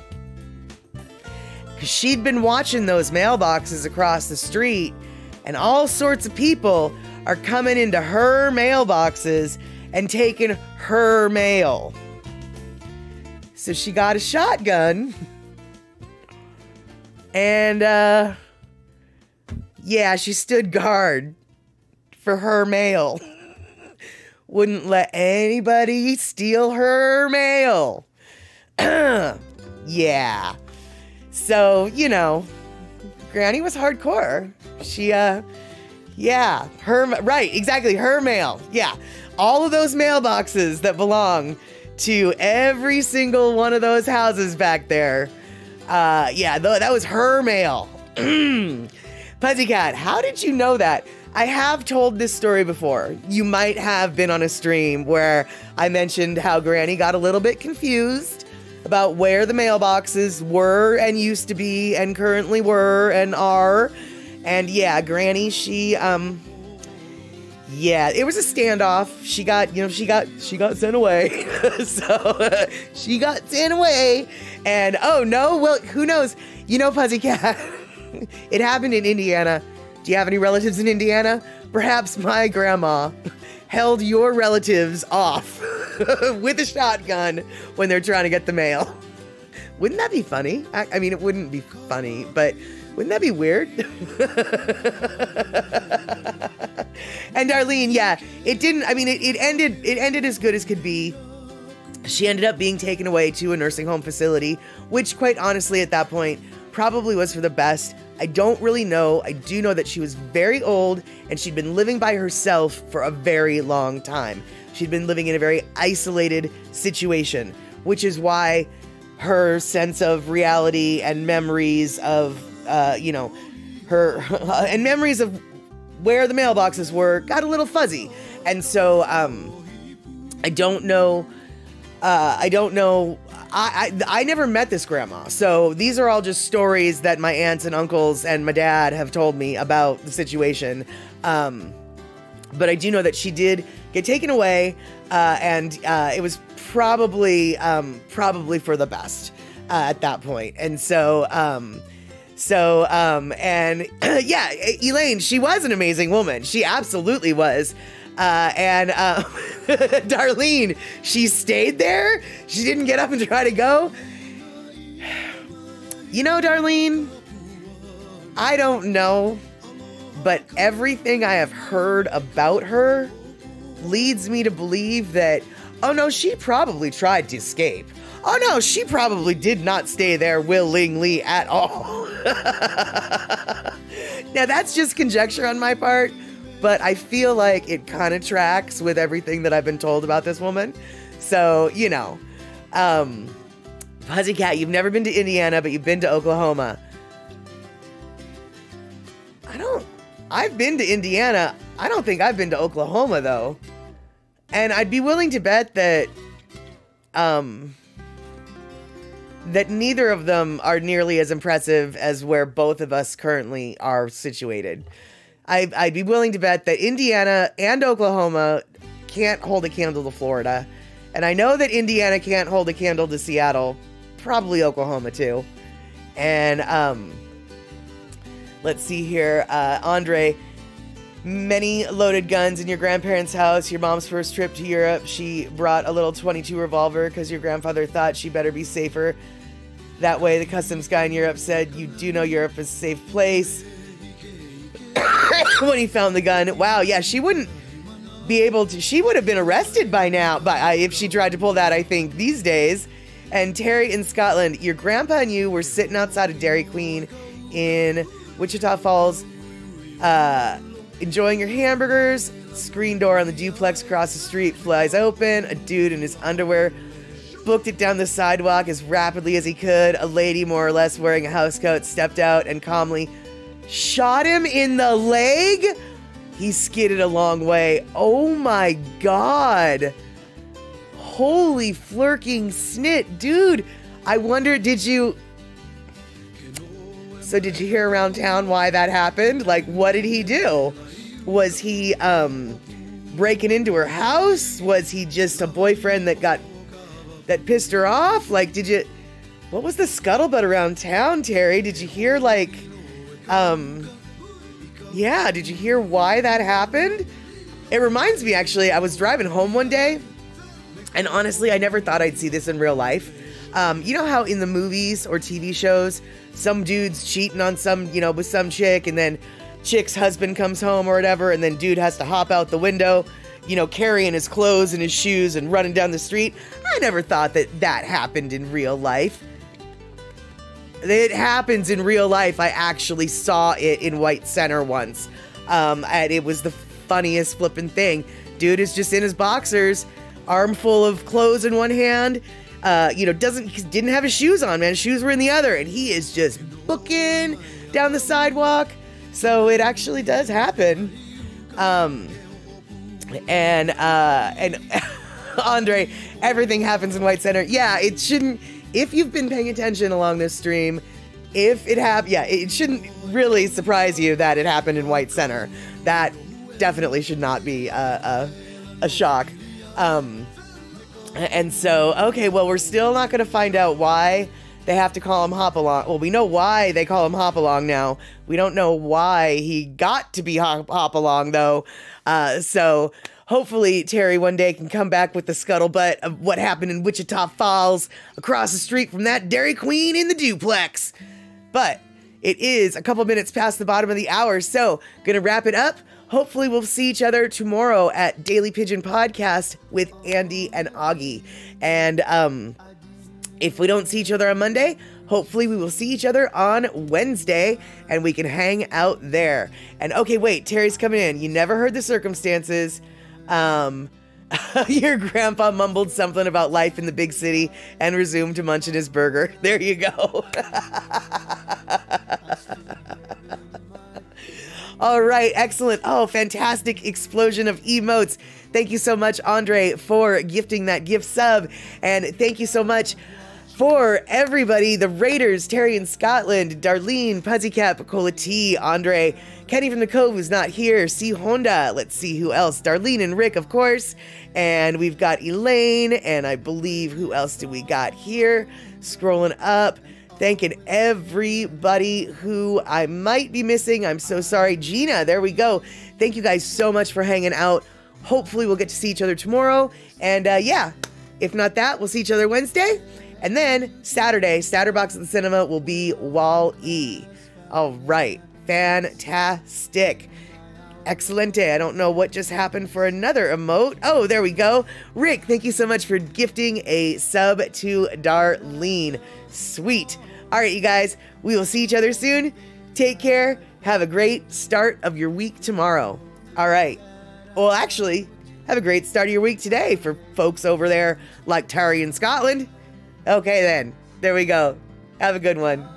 Because she'd been watching those mailboxes across the street, and all sorts of people are coming into her mailboxes and taking her mail. So she got a shotgun and, yeah, she stood guard for her mail. Wouldn't let anybody steal her mail. Yeah. So, you know, Granny was hardcore. She, yeah, right, exactly, her mail. Yeah, all of those mailboxes that belong to every single one of those houses back there. Yeah, that was her mail. Pussycat, how did you know that? I have told this story before. You might have been on a stream where I mentioned how Granny got a little bit confused about where the mailboxes were and used to be and currently were and are. And yeah, Granny, she, yeah, it was a standoff. She got sent away. So she got sent away. And oh no, well, who knows? You know, Pussycat, it happened in Indiana. Do you have any relatives in Indiana? Perhaps my grandma held your relatives off with a shotgun when they're trying to get the mail. Wouldn't that be funny? I mean, it wouldn't be funny, but wouldn't that be weird? And Darlene, yeah, it didn't, I mean, it ended as good as could be. She ended up being taken away to a nursing home facility, which quite honestly at that point probably was for the best. I don't really know. I do know that she was very old and she'd been living by herself for a very long time. She'd been living in a very isolated situation, which is why her sense of reality and memories of, her and memories of where the mailboxes were got a little fuzzy. And so, I don't know. I never met this grandma. So these are all just stories that my aunts and uncles and my dad have told me about the situation. But I do know that she did get taken away, and it was probably for the best at that point. And so, and yeah, Elaine, she was an amazing woman. She absolutely was. And Darlene, she stayed there. She didn't get up and try to go. You know, Darlene, I don't know, but everything I have heard about her leads me to believe that, oh no, she probably tried to escape. Oh no, she probably did not stay there willingly at all. Now that's just conjecture on my part, but I feel like it kind of tracks with everything that I've been told about this woman. So, you know, Pussycat, you've never been to Indiana, but you've been to Oklahoma. I've been to Indiana. I don't think I've been to Oklahoma though. And I'd be willing to bet that, that neither of them are nearly as impressive as where both of us currently are situated. I'd be willing to bet that Indiana and Oklahoma can't hold a candle to Florida. And I know that Indiana can't hold a candle to Seattle. Probably Oklahoma too. And let's see here. Andre, many loaded guns in your grandparents' house. Your mom's first trip to Europe, she brought a little .22 revolver because your grandfather thought she better be safer. That way the customs guy in Europe said, you do know Europe is a safe place. When he found the gun. Wow, yeah, she wouldn't be able to, she would have been arrested by now, if she tried to pull that, I think, these days. And Terry in Scotland, your grandpa and you were sitting outside of Dairy Queen in Wichita Falls, enjoying your hamburgers. Screen door on the duplex across the street flies open. A dude in his underwear booked it down the sidewalk as rapidly as he could. A lady, more or less wearing a housecoat, stepped out and calmly shot him in the leg. He skidded a long way. Oh my God. Holy flirking snit. Dude, I wonder, did you hear around town why that happened? Like, what did he do? Was he breaking into her house? Was he just a boyfriend that pissed her off? Like, what was the scuttlebutt around town, Terry? Did you hear, like, did you hear why that happened? It reminds me, actually, I was driving home one day, and honestly, I never thought I'd see this in real life. You know how in the movies or TV shows, some dude's cheating on with some chick, and then chick's husband comes home or whatever, and then dude has to hop out the window, carrying his clothes and his shoes and running down the street. I never thought that happened in real life. It happens in real life. I actually saw it in White Center once. And it was the funniest flipping thing. Dude is just in his boxers, armful of clothes in one hand, didn't have his shoes on, man. His shoes were in the other, and he is just booking down the sidewalk. So it actually does happen. And Andre, everything happens in White Center. Yeah, it shouldn't. If you've been paying attention along this stream, it shouldn't really surprise you that it happened in White Center. That definitely should not be a shock. And so, okay, well, we're still not going to find out why they have to call him Hop-Along. Well, we know why they call him Hop-Along now. We don't know why he got to be Hop-Along, though. So hopefully Terry one day can come back with the scuttlebutt of what happened in Wichita Falls across the street from that Dairy Queen in the duplex. But it is a couple minutes past the bottom of the hour, so gonna wrap it up. Hopefully we'll see each other tomorrow at Daily Pigeon Podcast with Andy and Augie. And if we don't see each other on Monday, hopefully we will see each other on Wednesday and we can hang out there. And okay, wait, Terry's coming in. You never heard the circumstances. Your grandpa mumbled something about life in the big city and resumed to munching his burger. There you go. All right, excellent. Oh, fantastic explosion of emotes. Thank you so much, Andre, for gifting that gift sub. And thank you so much for everybody, the Raiders, Terry in Scotland, Darlene, Puzzycat, Picola T, Andre, Kenny from the Cove who's not here, C Honda, let's see who else, Darlene and Rick, of course, and we've got Elaine, and I believe, who else do we got here? Scrolling up, thanking everybody who I might be missing. I'm so sorry. Gina, there we go. Thank you guys so much for hanging out. Hopefully we'll get to see each other tomorrow, and yeah, if not that, we'll see each other Wednesday. And then Saturday, Statterbox at the Cinema will be Wall-E. All right. Fantastic. Excelente. I don't know what just happened for another emote. Oh, there we go. Rick, thank you so much for gifting a sub to Darlene. Sweet. All right, you guys. We will see each other soon. Take care. Have a great start of your week tomorrow. All right. Well, actually, have a great start of your week today for folks over there like Terry in Scotland. Okay, then. There we go. Have a good one.